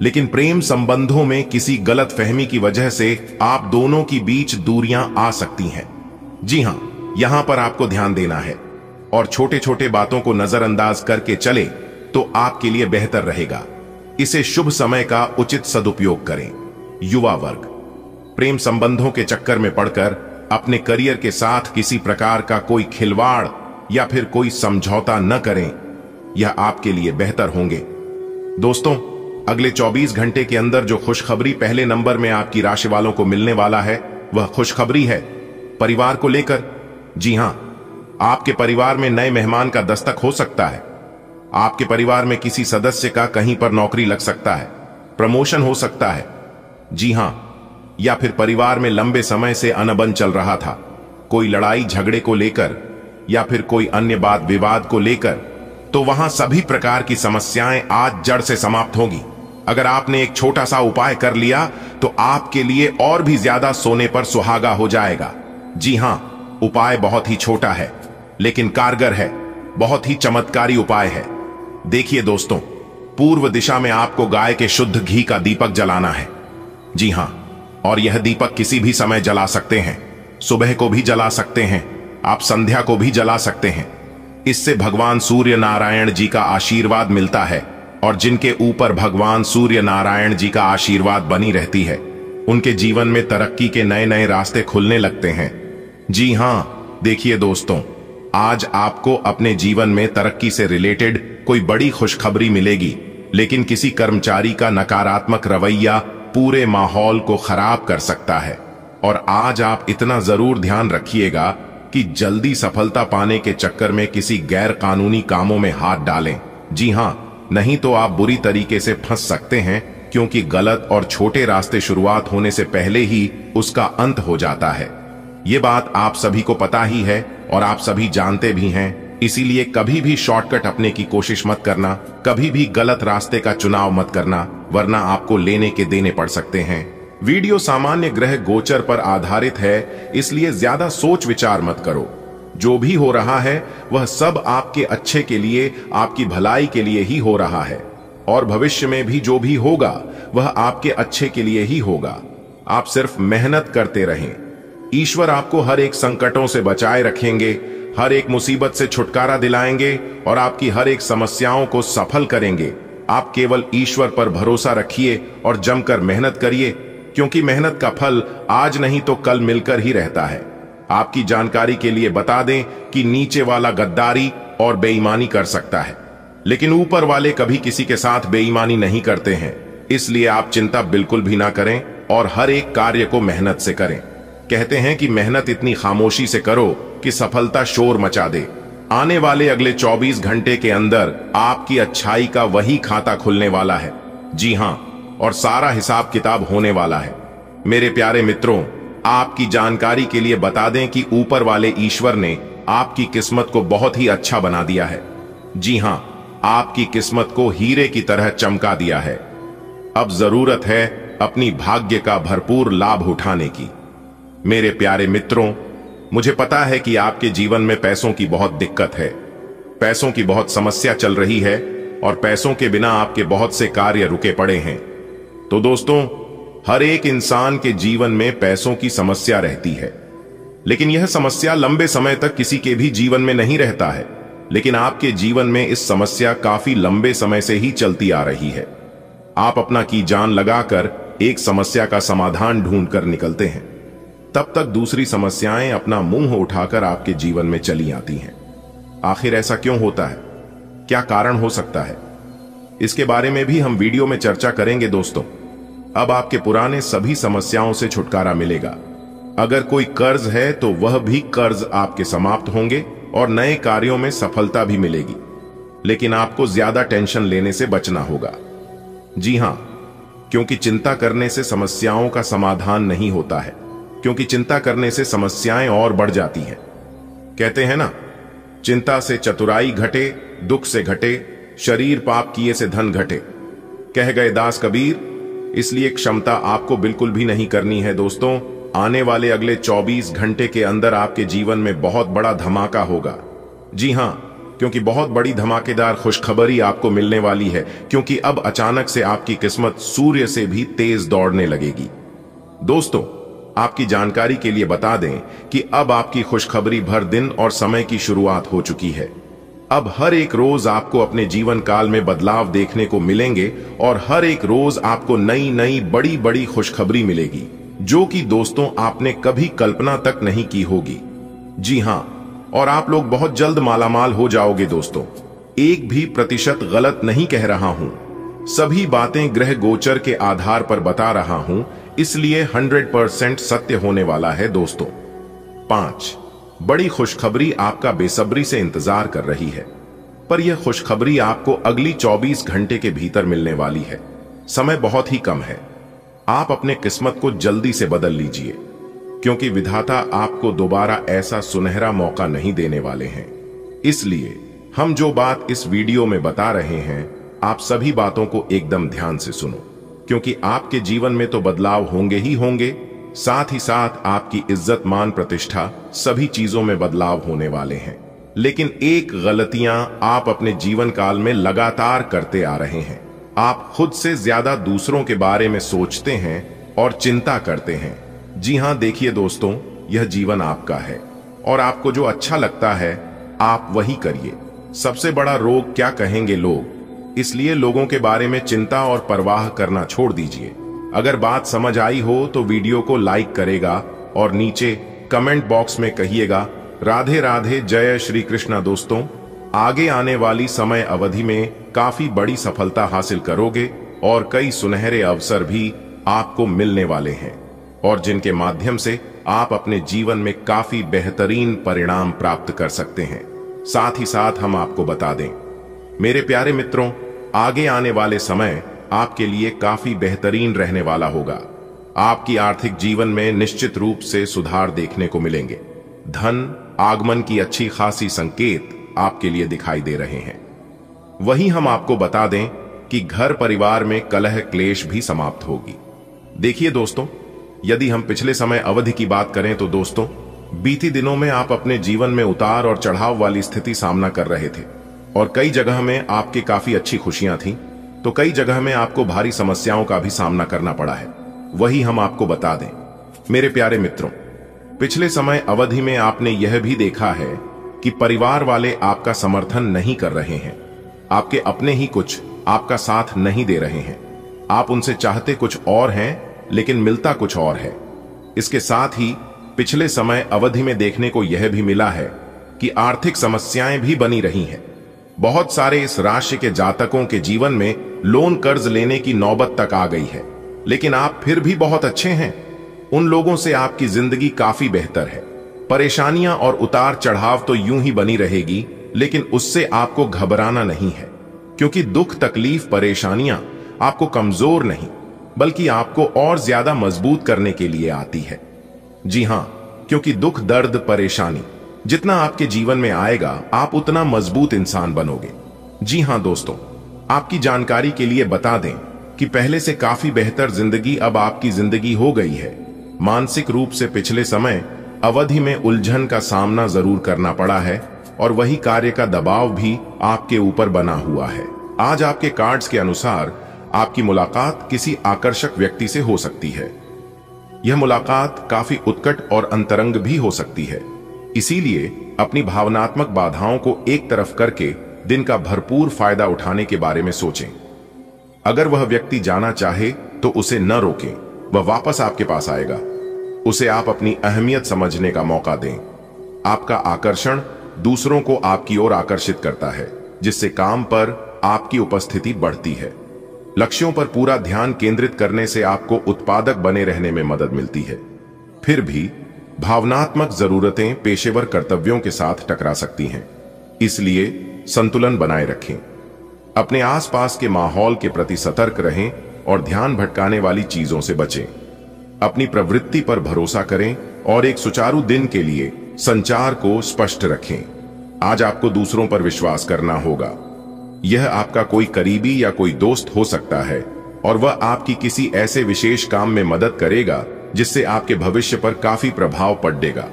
लेकिन प्रेम संबंधों में किसी गलत फहमी की वजह से आप दोनों की बीच दूरियां आ सकती हैं। जी हां, यहां पर आपको ध्यान देना है और छोटे छोटे बातों को नजरअंदाज करके चले तो आपके लिए बेहतर रहेगा। इसे शुभ समय का उचित सदुपयोग करें। युवा वर्ग, प्रेम संबंधों के चक्कर में पड़कर अपने करियर के साथ किसी प्रकार का कोई खिलवाड़ या फिर कोई समझौता न करें, यह आपके लिए बेहतर होंगे। दोस्तों, अगले 24 घंटे के अंदर जो खुशखबरी पहले नंबर में आपकी राशि वालों को मिलने वाला है वह खुशखबरी है परिवार को लेकर। जी हां, आपके परिवार में नए मेहमान का दस्तक हो सकता है। आपके परिवार में किसी सदस्य का कहीं पर नौकरी लग सकता है, प्रमोशन हो सकता है। जी हां, या फिर परिवार में लंबे समय से अनबन चल रहा था, कोई लड़ाई झगड़े को लेकर या फिर कोई अन्य बात विवाद को लेकर, तो वहां सभी प्रकार की समस्याएं आज जड़ से समाप्त होगी। अगर आपने एक छोटा सा उपाय कर लिया तो आपके लिए और भी ज्यादा सोने पर सुहागा हो जाएगा। जी हां, उपाय बहुत ही छोटा है लेकिन कारगर है, बहुत ही चमत्कारी उपाय है। देखिए दोस्तों, पूर्व दिशा में आपको गाय के शुद्ध घी का दीपक जलाना है। जी हां, और यह दीपक किसी भी समय जला सकते हैं, सुबह को भी जला सकते हैं, आप संध्या को भी जला सकते हैं। इससे भगवान सूर्य नारायण जी का आशीर्वाद मिलता है और जिनके ऊपर भगवान सूर्य नारायण जी का आशीर्वाद बनी रहती है उनके जीवन में तरक्की के नए नए रास्ते खुलने लगते हैं। जी हां, देखिए दोस्तों, आज आपको अपने जीवन में तरक्की से रिलेटेड कोई बड़ी खुशखबरी मिलेगी, लेकिन किसी कर्मचारी का नकारात्मक रवैया पूरे माहौल को खराब कर सकता है। और आज आप इतना जरूर ध्यान रखिएगा कि जल्दी सफलता पाने के चक्कर में किसी गैर कानूनी कामों में हाथ डालें। जी हां, नहीं तो आप बुरी तरीके से फंस सकते हैं, क्योंकि गलत और छोटे रास्ते शुरुआत होने से पहले ही उसका अंत हो जाता है। ये बात आप सभी को पता ही है और आप सभी जानते भी हैं, इसीलिए कभी भी शॉर्टकट अपने की कोशिश मत करना, कभी भी गलत रास्ते का चुनाव मत करना, वरना आपको लेने के देने पड़ सकते हैं। वीडियो सामान्य ग्रह गोचर पर आधारित है, इसलिए ज्यादा सोच विचार मत करो। जो भी हो रहा है वह सब आपके अच्छे के लिए, आपकी भलाई के लिए ही हो रहा है, और भविष्य में भी जो भी होगा वह आपके अच्छे के लिए ही होगा। आप सिर्फ मेहनत करते रहें। ईश्वर आपको हर एक संकटों से बचाए रखेंगे, हर एक मुसीबत से छुटकारा दिलाएंगे और आपकी हर एक समस्याओं को सफल करेंगे। आप केवल ईश्वर पर भरोसा रखिए और जमकर मेहनत करिए, क्योंकि मेहनत का फल आज नहीं तो कल मिलकर ही रहता है। आपकी जानकारी के लिए बता दें कि नीचे वाला गद्दारी और बेईमानी कर सकता है, लेकिन ऊपर वाले कभी किसी के साथ बेईमानी नहीं करते हैं। इसलिए आप चिंता बिल्कुल भी ना करें और हर एक कार्य को मेहनत से करें। कहते हैं कि मेहनत इतनी खामोशी से करो कि सफलता शोर मचा दे। आने वाले अगले 24 घंटे के अंदर आपकी अच्छाई का वही खाता खुलने वाला है। जी हां, और सारा हिसाब किताब होने वाला है। मेरे प्यारे मित्रों, आपकी जानकारी के लिए बता दें कि ऊपर वाले ईश्वर ने आपकी किस्मत को बहुत ही अच्छा बना दिया है। जी हां, आपकी किस्मत को हीरे की तरह चमका दिया है। अब जरूरत है अपनी भाग्य का भरपूर लाभ उठाने की। मेरे प्यारे मित्रों, मुझे पता है कि आपके जीवन में पैसों की बहुत दिक्कत है, पैसों की बहुत समस्या चल रही है और पैसों के बिना आपके बहुत से कार्य रुके पड़े हैं। तो दोस्तों, हर एक इंसान के जीवन में पैसों की समस्या रहती है, लेकिन यह समस्या लंबे समय तक किसी के भी जीवन में नहीं रहता है। लेकिन आपके जीवन में इस समस्या काफी लंबे समय से ही चलती आ रही है। आप अपना की जान लगाकर एक समस्या का समाधान ढूंढकर निकलते हैं, तब तक दूसरी समस्याएं अपना मुंह उठाकर आपके जीवन में चली आती हैं। आखिर ऐसा क्यों होता है? क्या कारण हो सकता है? इसके बारे में भी हम वीडियो में चर्चा करेंगे दोस्तों। अब आपके पुराने सभी समस्याओं से छुटकारा मिलेगा। अगर कोई कर्ज है तो वह भी कर्ज आपके समाप्त होंगे और नए कार्यों में सफलता भी मिलेगी। लेकिन आपको ज्यादा टेंशन लेने से बचना होगा। जी हां, क्योंकि चिंता करने से समस्याओं का समाधान नहीं होता है, क्योंकि चिंता करने से समस्याएं और बढ़ जाती हैं। कहते हैं ना, चिंता से चतुराई घटे, दुख से घटे, शरीर पाप किए से धन घटे। कह गए दास कबीर। इसलिए क्षमता आपको बिल्कुल भी नहीं करनी है दोस्तों। आने वाले अगले 24 घंटे के अंदर आपके जीवन में बहुत बड़ा धमाका होगा। जी हां, क्योंकि बहुत बड़ी धमाकेदार खुशखबरी आपको मिलने वाली है, क्योंकि अब अचानक से आपकी किस्मत सूर्य से भी तेज दौड़ने लगेगी। दोस्तों, आपकी जानकारी के लिए बता दें कि अब आपकी खुशखबरी भर दिन और समय की शुरुआत हो चुकी है। अब हर एक रोज आपको अपने जीवन काल में बदलाव देखने को मिलेंगे और हर एक रोज आपको नई नई बड़ी बड़ी खुशखबरी मिलेगी, जो कि दोस्तों आपने कभी कल्पना तक नहीं की होगी। जी हां, और आप लोग बहुत जल्द मालामाल हो जाओगे दोस्तों। 1% भी गलत नहीं कह रहा हूं। सभी बातें ग्रह गोचर के आधार पर बता रहा हूं, इसलिए 100% सत्य होने वाला है दोस्तों। 5, बड़ी खुशखबरी आपका बेसब्री से इंतजार कर रही है, पर यह खुशखबरी आपको अगली 24 घंटे के भीतर मिलने वाली है। समय बहुत ही कम है। आप अपने किस्मत को जल्दी से बदल लीजिए, क्योंकि विधाता आपको दोबारा ऐसा सुनहरा मौका नहीं देने वाले हैं। इसलिए हम जो बात इस वीडियो में बता रहे हैं, आप सभी बातों को एकदम ध्यान से सुनो, क्योंकि आपके जीवन में तो बदलाव होंगे ही होंगे, साथ ही साथ आपकी इज्जत मान प्रतिष्ठा सभी चीजों में बदलाव होने वाले हैं। लेकिन एक गलतियां आप अपने जीवन काल में लगातार करते आ रहे हैं। आप खुद से ज्यादा दूसरों के बारे में सोचते हैं और चिंता करते हैं। जी हां, देखिए दोस्तों, यह जीवन आपका है और आपको जो अच्छा लगता है आप वही करिए। सबसे बड़ा रोग क्या कहेंगे लोग, इसलिए लोगों के बारे में चिंता और परवाह करना छोड़ दीजिए। अगर बात समझ आई हो तो वीडियो को लाइक करेगा और नीचे कमेंट बॉक्स में कहिएगा राधे राधे, जय श्री कृष्णा। दोस्तों, आगे आने वाली समय अवधि में काफी बड़ी सफलता हासिल करोगे और कई सुनहरे अवसर भी आपको मिलने वाले हैं, और जिनके माध्यम से आप अपने जीवन में काफी बेहतरीन परिणाम प्राप्त कर सकते हैं। साथ ही साथ हम आपको बता दें मेरे प्यारे मित्रों, आगे आने वाले समय आपके लिए काफी बेहतरीन रहने वाला होगा। आपकी आर्थिक जीवन में निश्चित रूप से सुधार देखने को मिलेंगे। धन आगमन की अच्छी खासी संकेत आपके लिए दिखाई दे रहे हैं। वहीं हम आपको बता दें कि घर परिवार में कलह क्लेश भी समाप्त होगी। देखिए दोस्तों, यदि हम पिछले समय अवधि की बात करें तो दोस्तों, बीती दिनों में आप अपने जीवन में उतार और चढ़ाव वाली स्थिति सामना कर रहे थे और कई जगह में आपकी काफी अच्छी खुशियां थी, तो कई जगह में आपको भारी समस्याओं का भी सामना करना पड़ा है। वही हम आपको बता दें मेरे प्यारे मित्रों, पिछले समय अवधि में आपने यह भी देखा है कि परिवार वाले आपका समर्थन नहीं कर रहे हैं। आपके अपने ही कुछ आपका साथ नहीं दे रहे हैं। आप उनसे चाहते कुछ और हैं, लेकिन मिलता कुछ और है। इसके साथ ही पिछले समय अवधि में देखने को यह भी मिला है कि आर्थिक समस्याएं भी बनी रही हैं। बहुत सारे इस राशि के जातकों के जीवन में लोन कर्ज लेने की नौबत तक आ गई है, लेकिन आप फिर भी बहुत अच्छे हैं। उन लोगों से आपकी जिंदगी काफी बेहतर है। परेशानियां और उतार चढ़ाव तो यूं ही बनी रहेगी, लेकिन उससे आपको घबराना नहीं है, क्योंकि दुख तकलीफ परेशानियां आपको कमजोर नहीं बल्कि आपको और ज्यादा मजबूत करने के लिए आती है। जी हां, क्योंकि दुख दर्द परेशानी जितना आपके जीवन में आएगा, आप उतना मजबूत इंसान बनोगे। जी हां दोस्तों, आपकी जानकारी के लिए बता दें कि पहले से काफी बेहतर जिंदगी अब आपकी जिंदगी हो गई है। मानसिक रूप से पिछले समय अवधि में उलझन का सामना जरूर करना पड़ा है और वही कार्य का दबाव भी आपके ऊपर बना हुआ है। आज आपके कार्ड्स के अनुसार आपकी मुलाकात किसी आकर्षक व्यक्ति से हो सकती है। यह मुलाकात काफी उत्कट और अंतरंग भी हो सकती है। इसीलिए अपनी भावनात्मक बाधाओं को एक तरफ करके दिन का भरपूर फायदा उठाने के बारे में सोचें। अगर वह व्यक्ति जाना चाहे तो उसे न रोकें, वह वापस आपके पास आएगा। उसे आप अपनी अहमियत समझने का मौका दें। आपका आकर्षण दूसरों को आपकी ओर आकर्षित करता है, जिससे काम पर आपकी उपस्थिति बढ़ती है। लक्ष्यों पर पूरा ध्यान केंद्रित करने से आपको उत्पादक बने रहने में मदद मिलती है। फिर भी भावनात्मक जरूरतें पेशेवर कर्तव्यों के साथ टकरा सकती हैं, इसलिए संतुलन बनाए रखें। अपने आसपास के माहौल के प्रति सतर्क रहें और ध्यान भटकाने वाली चीजों से बचें। अपनी प्रवृत्ति पर भरोसा करें और एक सुचारू दिन के लिए संचार को स्पष्ट रखें। आज आपको दूसरों पर विश्वास करना होगा। यह आपका कोई करीबी या कोई दोस्त हो सकता है और वह आपकी किसी ऐसे विशेष काम में मदद करेगा जिससे आपके भविष्य पर काफी प्रभाव पड़ेगा।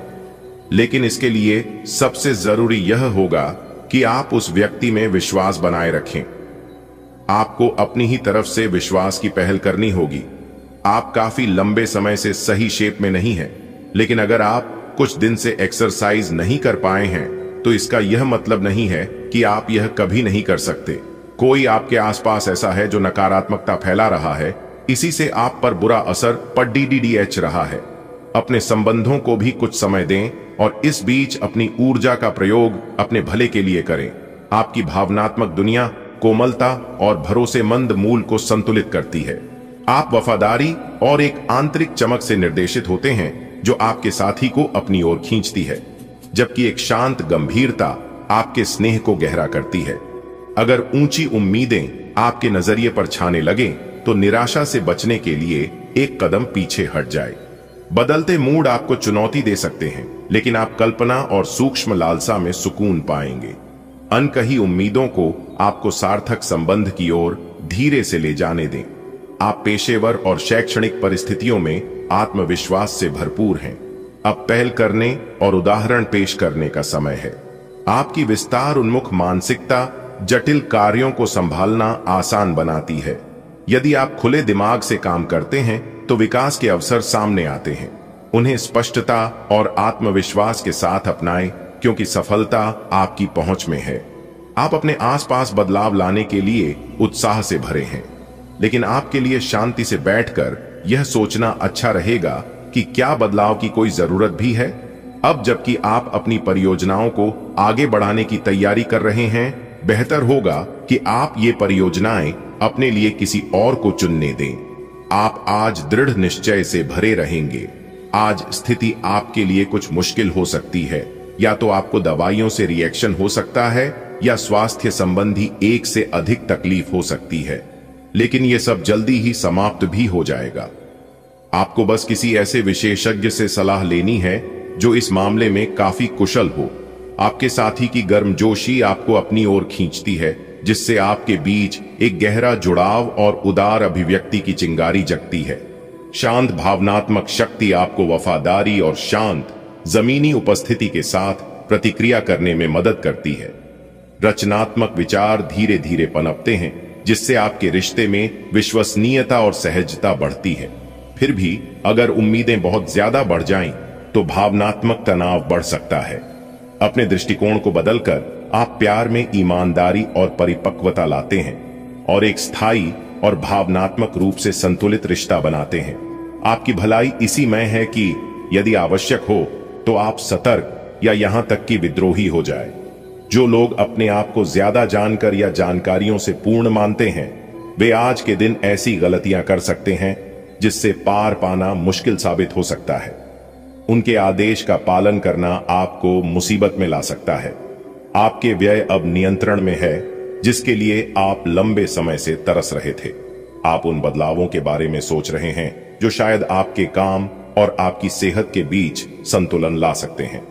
लेकिन इसके लिए सबसे जरूरी यह होगा कि आप उस व्यक्ति में विश्वास बनाए रखें। आपको अपनी ही तरफ से विश्वास की पहल करनी होगी। आप काफी लंबे समय से सही शेप में नहीं हैं, लेकिन अगर आप कुछ दिन से एक्सरसाइज नहीं कर पाए हैं तो इसका यह मतलब नहीं है कि आप यह कभी नहीं कर सकते। कोई आपके आसपास ऐसा है जो नकारात्मकता फैला रहा है, इसी से आप पर बुरा असर पड़ रहा है। अपने संबंधों को भी कुछ समय दें और इस बीच अपनी ऊर्जा का प्रयोग अपने भले के लिए करें। आपकी भावनात्मक दुनिया कोमलता और भरोसेमंद मूल को संतुलित करती है। आप वफादारी और एक आंतरिक चमक से निर्देशित होते हैं जो आपके साथी को अपनी ओर खींचती है, जबकि एक शांत गंभीरता आपके स्नेह को गहरा करती है। अगर ऊंची उम्मीदें आपके नजरिए पर छाने लगें तो निराशा से बचने के लिए एक कदम पीछे हट जाए। बदलते मूड आपको चुनौती दे सकते हैं, लेकिन आप कल्पना और सूक्ष्म लालसा में सुकून पाएंगे। अनकही उम्मीदों को आपको सार्थक संबंध की ओर धीरे से ले जाने दें। आप पेशेवर और शैक्षणिक परिस्थितियों में आत्मविश्वास से भरपूर हैं। अब पहल करने और उदाहरण पेश करने का समय है। आपकी विस्तार उन्मुख मानसिकता जटिल कार्यों को संभालना आसान बनाती है। यदि आप खुले दिमाग से काम करते हैं तो विकास के अवसर सामने आते हैं। उन्हें स्पष्टता और आत्मविश्वास के साथ अपनाएं, क्योंकि सफलता आपकी पहुंच में है। आप अपने आसपास बदलाव लाने के लिए उत्साह से भरे हैं, लेकिन आपके लिए शांति से बैठकर यह सोचना अच्छा रहेगा कि क्या बदलाव की कोई जरूरत भी है। अब जबकि आप अपनी परियोजनाओं को आगे बढ़ाने की तैयारी कर रहे हैं, बेहतर होगा कि आप ये परियोजनाएं अपने लिए किसी और को चुनने दें। आप आज दृढ़ निश्चय से भरे रहेंगे। आज स्थिति आपके लिए कुछ मुश्किल हो सकती है, या तो आपको दवाइयों से रिएक्शन हो सकता है या स्वास्थ्य संबंधी एक से अधिक तकलीफ हो सकती है, लेकिन यह सब जल्दी ही समाप्त भी हो जाएगा। आपको बस किसी ऐसे विशेषज्ञ से सलाह लेनी है जो इस मामले में काफी कुशल हो। आपके साथी की गर्मजोशी आपको अपनी ओर खींचती है, जिससे आपके बीच एक गहरा जुड़ाव और उदार अभिव्यक्ति की चिंगारी जगती है। शांत भावनात्मक शक्ति आपको वफादारी और शांत जमीनी उपस्थिति के साथ प्रतिक्रिया करने में मदद करती है। रचनात्मक विचार धीरे धीरे पनपते हैं, जिससे आपके रिश्ते में विश्वसनीयता और सहजता बढ़ती है। फिर भी अगर उम्मीदें बहुत ज्यादा बढ़ जाएं, तो भावनात्मक तनाव बढ़ सकता है। अपने दृष्टिकोण को बदलकर आप प्यार में ईमानदारी और परिपक्वता लाते हैं और एक स्थायी और भावनात्मक रूप से संतुलित रिश्ता बनाते हैं। आपकी भलाई इसी में है कि यदि आवश्यक हो तो आप सतर्क या यहां तक कि विद्रोही हो जाए। जो लोग अपने आप को ज्यादा जानकर या जानकारियों से पूर्ण मानते हैं, वे आज के दिन ऐसी गलतियां कर सकते हैं जिससे पार पाना मुश्किल साबित हो सकता है। उनके आदेश का पालन करना आपको मुसीबत में ला सकता है। आपके व्यय अब नियंत्रण में है, जिसके लिए आप लंबे समय से तरस रहे थे। आप उन बदलावों के बारे में सोच रहे हैं जो शायद आपके काम और आपकी सेहत के बीच संतुलन ला सकते हैं।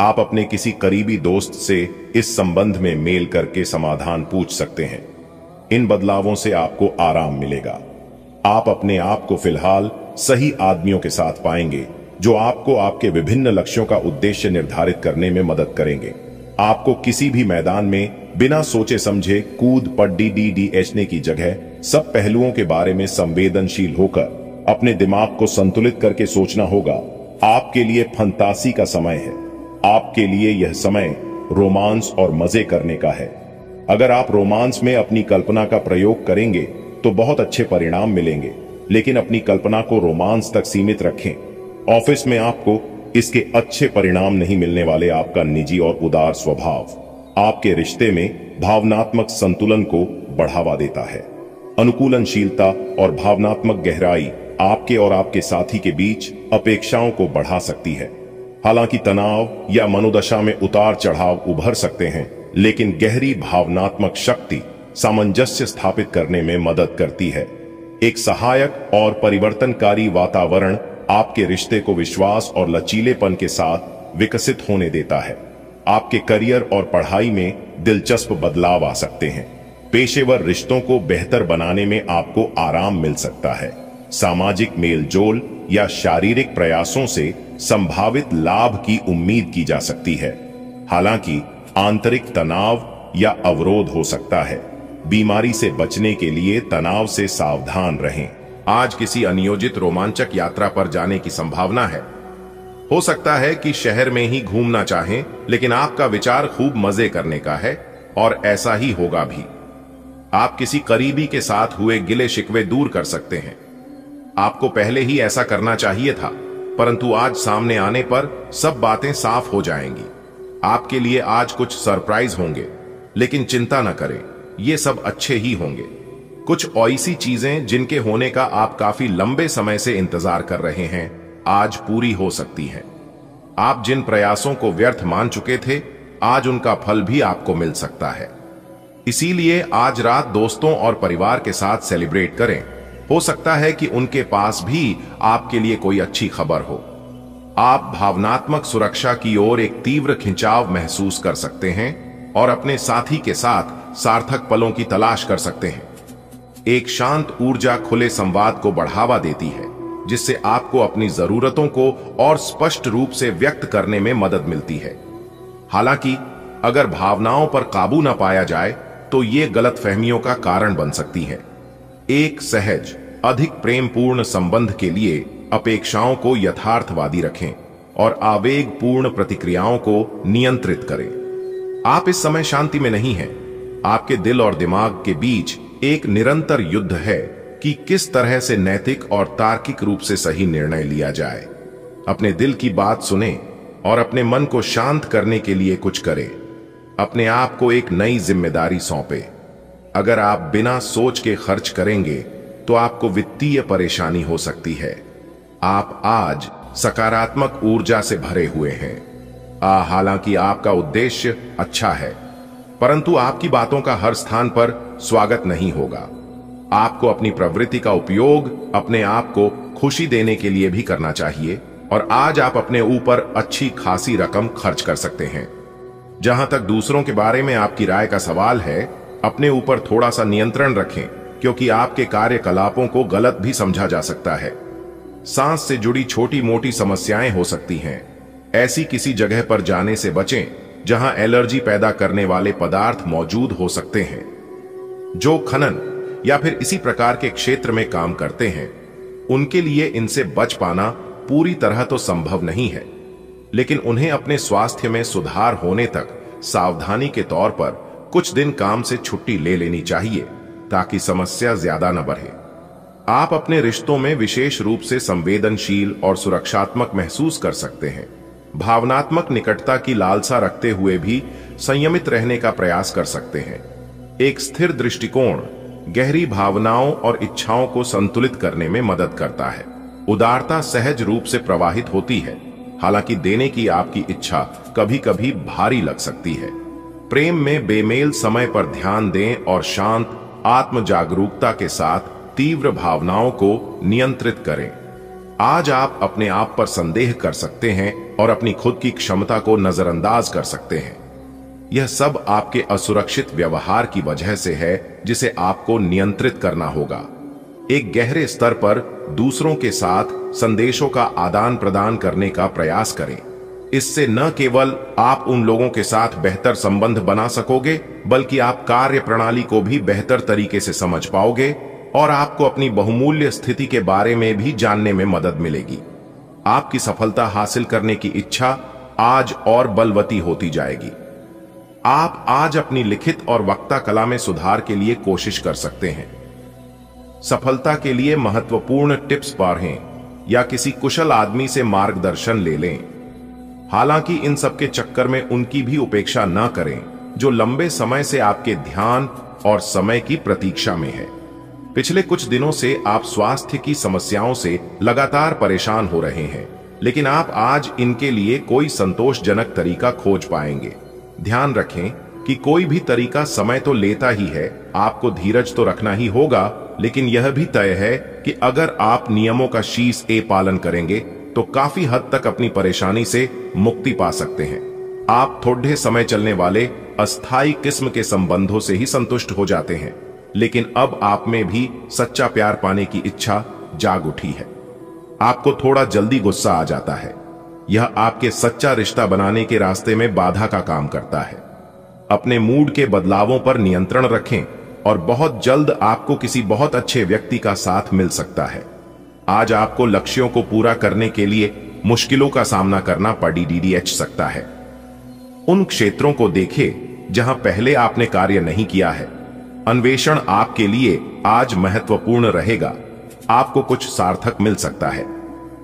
आप अपने किसी करीबी दोस्त से इस संबंध में मेल करके समाधान पूछ सकते हैं। इन बदलावों से आपको आराम मिलेगा। आप अपने आप को फिलहाल सही आदमियों के साथ पाएंगे, जो आपको आपके विभिन्न लक्ष्यों का उद्देश्य निर्धारित करने में मदद करेंगे। आपको किसी भी मैदान में बिना सोचे समझे कूद पड्डी डीडीएचने की जगह सब पहलुओं के बारे में संवेदनशील होकर अपने दिमाग को संतुलित करके सोचना होगा। आपके लिए फंतासी का समय है। आपके लिए यह समय रोमांस और मजे करने का है। अगर आप रोमांस में अपनी कल्पना का प्रयोग करेंगे तो बहुत अच्छे परिणाम मिलेंगे, लेकिन अपनी कल्पना को रोमांस तक सीमित रखें। ऑफिस में आपको इसके अच्छे परिणाम नहीं मिलने वाले। आपका निजी और उदार स्वभाव आपके रिश्ते में भावनात्मक संतुलन को बढ़ावा देता है। अनुकूलनशीलता और भावनात्मक गहराई आपके और आपके साथी के बीच अपेक्षाओं को बढ़ा सकती है। हालांकि तनाव या मनोदशा में उतार चढ़ाव उभर सकते हैं, लेकिन गहरी भावनात्मक शक्ति सामंजस्य स्थापित करने में मदद करती है। एक सहायक और परिवर्तनकारी वातावरण आपके रिश्ते को विश्वास और लचीलेपन के साथ विकसित होने देता है। आपके करियर और पढ़ाई में दिलचस्प बदलाव आ सकते हैं। पेशेवर रिश्तों को बेहतर बनाने में आपको आराम मिल सकता है। सामाजिक मेलजोल या शारीरिक प्रयासों से संभावित लाभ की उम्मीद की जा सकती है। हालांकि आंतरिक तनाव या अवरोध हो सकता है। बीमारी से बचने के लिए तनाव से सावधान रहें। आज किसी अनियोजित रोमांचक यात्रा पर जाने की संभावना है। हो सकता है कि शहर में ही घूमना चाहें, लेकिन आपका विचार खूब मजे करने का है और ऐसा ही होगा भी। आप किसी करीबी के साथ हुए गिले शिकवे दूर कर सकते हैं। आपको पहले ही ऐसा करना चाहिए था, परंतु आज सामने आने पर सब बातें साफ हो जाएंगी। आपके लिए आज कुछ सरप्राइज होंगे, लेकिन चिंता न करें, ये सब अच्छे ही होंगे। कुछ ऐसी चीजें जिनके होने का आप काफी लंबे समय से इंतजार कर रहे हैं, आज पूरी हो सकती हैं। आप जिन प्रयासों को व्यर्थ मान चुके थे, आज उनका फल भी आपको मिल सकता है। इसीलिए आज रात दोस्तों और परिवार के साथ सेलिब्रेट करें। हो सकता है कि उनके पास भी आपके लिए कोई अच्छी खबर हो। आप भावनात्मक सुरक्षा की ओर एक तीव्र खिंचाव महसूस कर सकते हैं और अपने साथी के साथ सार्थक पलों की तलाश कर सकते हैं। एक शांत ऊर्जा खुले संवाद को बढ़ावा देती है, जिससे आपको अपनी जरूरतों को और स्पष्ट रूप से व्यक्त करने में मदद मिलती है। हालांकि अगर भावनाओं पर काबू न पाया जाए तो ये गलतफहमियों का कारण बन सकती है। एक सहज, अधिक प्रेमपूर्ण संबंध के लिए अपेक्षाओं को यथार्थवादी रखें और आवेगपूर्ण प्रतिक्रियाओं को नियंत्रित करें। आप इस समय शांति में नहीं हैं। आपके दिल और दिमाग के बीच एक निरंतर युद्ध है कि किस तरह से नैतिक और तार्किक रूप से सही निर्णय लिया जाए। अपने दिल की बात सुने और अपने मन को शांत करने के लिए कुछ करें। अपने आप को एक नई जिम्मेदारी सौंपे। अगर आप बिना सोच के खर्च करेंगे तो आपको वित्तीय परेशानी हो सकती है। आप आज सकारात्मक ऊर्जा से भरे हुए हैं। हालांकि आपका उद्देश्य अच्छा है, परंतु आपकी बातों का हर स्थान पर स्वागत नहीं होगा। आपको अपनी प्रवृत्ति का उपयोग अपने आप को खुशी देने के लिए भी करना चाहिए और आज आप अपने ऊपर अच्छी खासी रकम खर्च कर सकते हैं। जहां तक दूसरों के बारे में आपकी राय का सवाल है, अपने ऊपर थोड़ा सा नियंत्रण रखें, क्योंकि आपके कार्यकलापों को गलत भी समझा जा सकता है। सांस से जुड़ी छोटी मोटी समस्याएं हो सकती हैं। ऐसी किसी जगह पर जाने से बचें जहां एलर्जी पैदा करने वाले पदार्थ मौजूद हो सकते हैं। जो खनन या फिर इसी प्रकार के क्षेत्र में काम करते हैं उनके लिए इनसे बच पाना पूरी तरह तो संभव नहीं है, लेकिन उन्हें अपने स्वास्थ्य में सुधार होने तक सावधानी के तौर पर कुछ दिन काम से छुट्टी ले लेनी चाहिए ताकि समस्या ज्यादा न बढ़े। आप अपने रिश्तों में विशेष रूप से संवेदनशील और सुरक्षात्मक महसूस कर सकते हैं। भावनात्मक निकटता की लालसा रखते हुए भी संयमित रहने का प्रयास कर सकते हैं। एक स्थिर दृष्टिकोण गहरी भावनाओं और इच्छाओं को संतुलित करने में मदद करता है। उदारता सहज रूप से प्रवाहित होती है, हालांकि देने की आपकी इच्छा कभी कभी भारी लग सकती है। प्रेम में बेमेल समय पर ध्यान दें और शांत आत्म जागरूकता के साथ तीव्र भावनाओं को नियंत्रित करें। आज आप अपने आप पर संदेह कर सकते हैं और अपनी खुद की क्षमता को नजरअंदाज कर सकते हैं। यह सब आपके असुरक्षित व्यवहार की वजह से है जिसे आपको नियंत्रित करना होगा। एक गहरे स्तर पर दूसरों के साथ संदेशों का आदान प्रदान करने का प्रयास करें। इससे न केवल आप उन लोगों के साथ बेहतर संबंध बना सकोगे, बल्कि आप कार्य प्रणाली को भी बेहतर तरीके से समझ पाओगे और आपको अपनी बहुमूल्य स्थिति के बारे में भी जानने में मदद मिलेगी। आपकी सफलता हासिल करने की इच्छा आज और बलवती होती जाएगी। आप आज अपनी लिखित और वक्ता कला में सुधार के लिए कोशिश कर सकते हैं। सफलता के लिए महत्वपूर्ण टिप्स पढ़ें या किसी कुशल आदमी से मार्गदर्शन ले लें। हालांकि इन सब के चक्कर में उनकी भी उपेक्षा न करें जो लंबे समय से आपके ध्यान और समय की प्रतीक्षा में है। पिछले कुछ दिनों से आप स्वास्थ्य की समस्याओं से लगातार परेशान हो रहे हैं, लेकिन आप आज इनके लिए कोई संतोषजनक तरीका खोज पाएंगे। ध्यान रखें कि कोई भी तरीका समय तो लेता ही है, आपको धीरज तो रखना ही होगा, लेकिन यह भी तय है कि अगर आप नियमों का शीश पालन करेंगे तो काफी हद तक अपनी परेशानी से मुक्ति पा सकते हैं। आप थोड़े समय चलने वाले अस्थायी किस्म के संबंधों से ही संतुष्ट हो जाते हैं, लेकिन अब आप में भी सच्चा प्यार पाने की इच्छा जाग उठी है। आपको थोड़ा जल्दी गुस्सा आ जाता है। यह आपके सच्चा रिश्ता बनाने के रास्ते में बाधा का काम करता है। अपने मूड के बदलावों पर नियंत्रण रखें और बहुत जल्द आपको किसी बहुत अच्छे व्यक्ति का साथ मिल सकता है। आज आपको लक्ष्यों को पूरा करने के लिए मुश्किलों का सामना करना पड़ सकता है। उन क्षेत्रों को देखें जहां पहले आपने कार्य नहीं किया है। अन्वेषण आपके लिए आज महत्वपूर्ण रहेगा। आपको कुछ सार्थक मिल सकता है।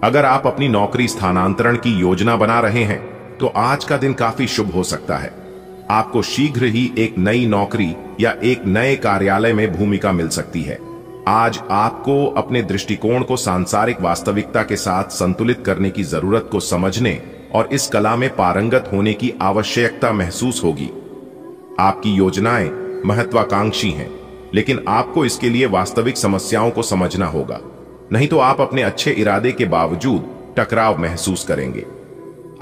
अगर आप अपनी नौकरी स्थानांतरण की योजना बना रहे हैं तो आज का दिन काफी शुभ हो सकता है। आपको शीघ्र ही एक नई नौकरी या एक नए कार्यालय में भूमिका मिल सकती है। आज आपको अपने दृष्टिकोण को सांसारिक वास्तविकता के साथ संतुलित करने की जरूरत को समझने और इस कला में पारंगत होने की आवश्यकता महसूस होगी। आपकी योजनाएं महत्वाकांक्षी हैं, लेकिन आपको इसके लिए वास्तविक समस्याओं को समझना होगा, नहीं तो आप अपने अच्छे इरादे के बावजूद टकराव महसूस करेंगे।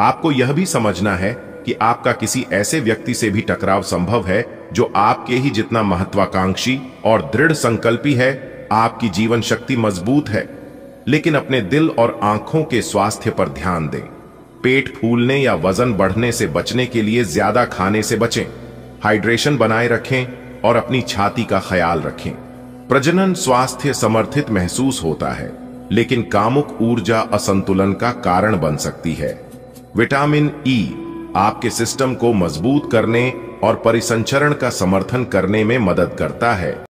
आपको यह भी समझना है कि आपका किसी ऐसे व्यक्ति से भी टकराव संभव है जो आपके ही जितना महत्वाकांक्षी और दृढ़ संकल्पी है। आपकी जीवन शक्ति मजबूत है, लेकिन अपने दिल और आंखों के स्वास्थ्य पर ध्यान दें। पेट फूलने या वजन बढ़ने से बचने के लिए ज्यादा खाने से बचें। हाइड्रेशन बनाए रखें और अपनी छाती का ख्याल रखें। प्रजनन स्वास्थ्य समर्थित महसूस होता है, लेकिन कामुक ऊर्जा असंतुलन का कारण बन सकती है। विटामिन ई आपके सिस्टम को मजबूत करने और परिसंचरण का समर्थन करने में मदद करता है।